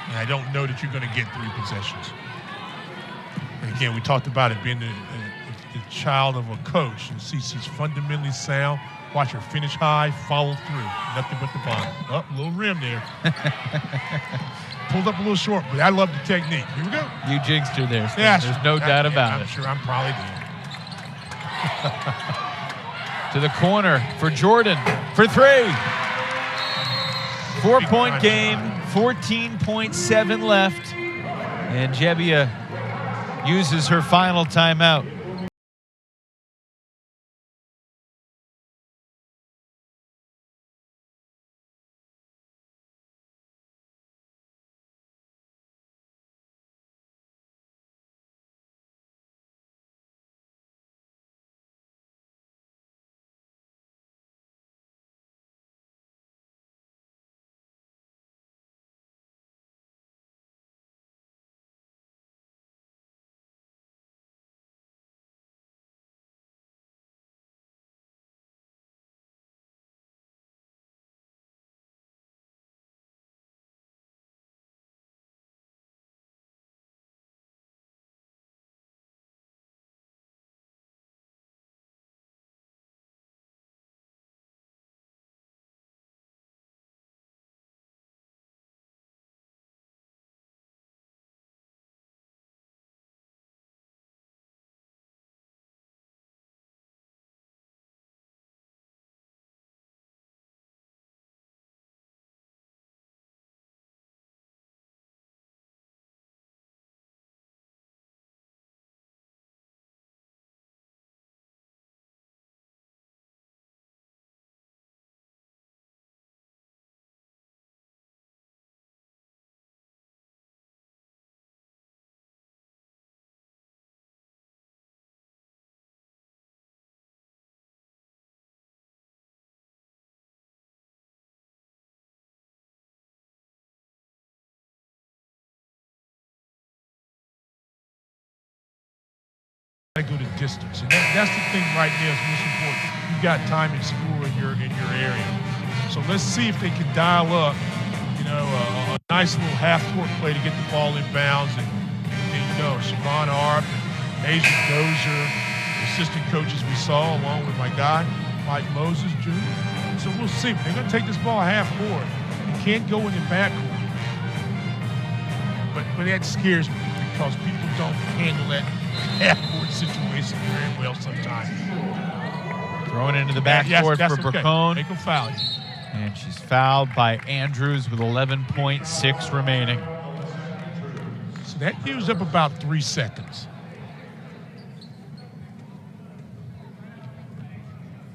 And I don't know that you're going to get 3 possessions. And again, we talked about it being the child of a coach. You see she's fundamentally sound. Watch her finish high, follow through. Nothing but the bottom. Oh, little rim there. Pulled up a little short, but I love the technique. Here we go. You jinxed her there, Stan. Yeah, There's no doubt about I'm it. sure I'm probably did. To the corner for Jordan for 3. 4-point game, 14.7 left. And Jebbia uses her final timeout. I go to distance, and that's the thing right now is most important. You've got time and score in your area, so let's see if they can dial up, a nice little half-court play to get the ball in bounds, and Siobhan Arp and Asia Dozier, assistant coaches we saw, along with my guy Mike Moses Jr. So we'll see. They're going to take this ball half court. You can't go in the backcourt, but that scares me because people don't handle that half-court situation very well sometimes. Thrown into the backcourt for Bracone. Make a foul. And she's fouled by Andrews with 11.6 remaining. So that used up about 3 seconds.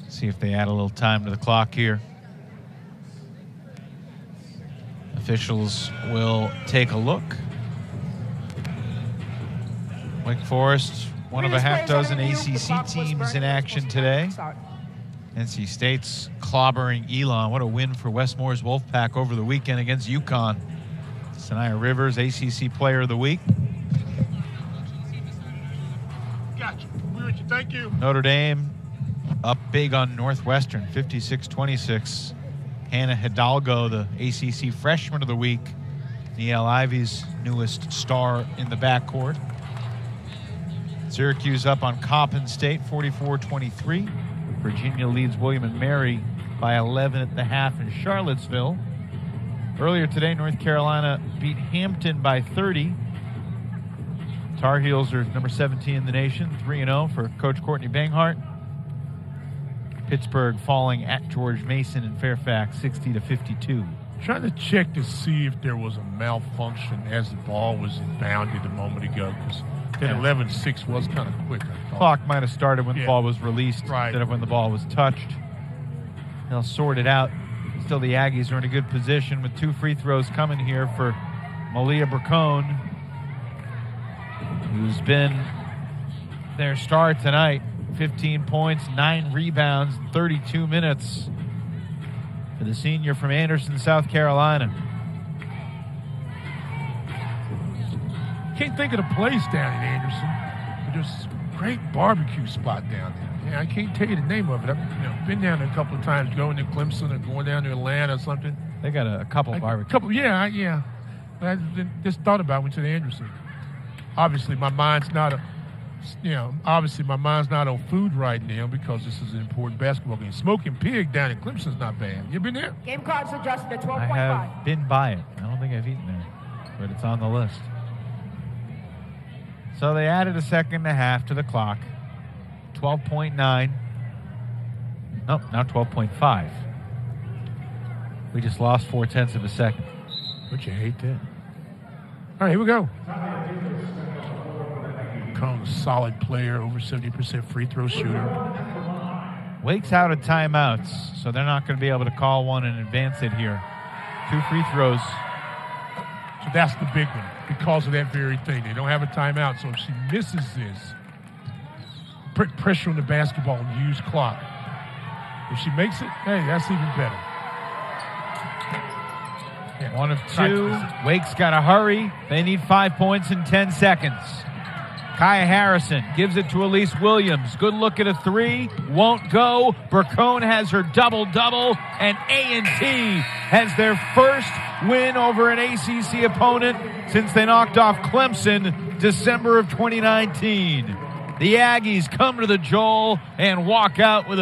See if they add a little time to the clock here. Officials will take a look. Wake Forest, one of a half dozen ACC teams in action today. NC State's clobbering Elon. What a win for Westmore's Wolfpack over the weekend against UConn. Sanaya Rivers, ACC Player of the Week. Gotcha. We're with you. Thank you. Notre Dame up big on Northwestern, 56-26. Hannah Hidalgo, the ACC Freshman of the Week. Niele Ivy's newest star in the backcourt. Syracuse up on Coppin State, 44-23. Virginia leads William & Mary by 11 at the half in Charlottesville. Earlier today, North Carolina beat Hampton by 30. Tar Heels are number 17 in the nation, 3-0 for Coach Courtney Banghart. Pittsburgh falling at George Mason in Fairfax, 60-52. Trying to check to see if there was a malfunction as the ball was inbounded a moment ago, because that 11-6 was kind of quick, I thought. Clock might have started when the ball was released instead of when the ball was touched. They'll sort it out. Still, the Aggies are in a good position with 2 free throws coming here for Maleia Bracone, who's been their star tonight. 15 points, 9 rebounds, 32 minutes for the senior from Anderson, South Carolina. Can't think of the place down in Anderson, but there's a great barbecue spot down there. Yeah, I can't tell you the name of it. I've been down there a couple of times, going to Clemson or going down to Atlanta or something. They got a couple barbecues. Yeah. I just thought about it, went to the Anderson. Obviously, my mind's not Obviously my mind's not on food right now because this is an important basketball game. Smoking Pig down in Clemson's not bad. You been there? Game cards adjusted to 12.5. I have been by it. I don't think I've eaten there, but it's on the list. So they added a second and a half to the clock. 12.9. Nope, now 12.5. We just lost 0.4 of a second. But you hate that. All right, here we go. Cone's a solid player, over 70% free throw shooter. Wake's out of timeouts, so they're not going to be able to call one and advance it here. 2 free throws. So that's the big one because of that very thing. They don't have a timeout, so if she misses this, put pressure on the basketball and use clock. If she makes it, hey, that's even better. Yeah, 1 of 2. Wake's got to hurry. They need 5 points in 10 seconds. Kaya Harrison gives it to Elise Williams. Good look at a 3. Won't go. Bracone has her double-double. And A&T has their first win over an ACC opponent since they knocked off Clemson December of 2019. The Aggies come to the Joel and walk out with a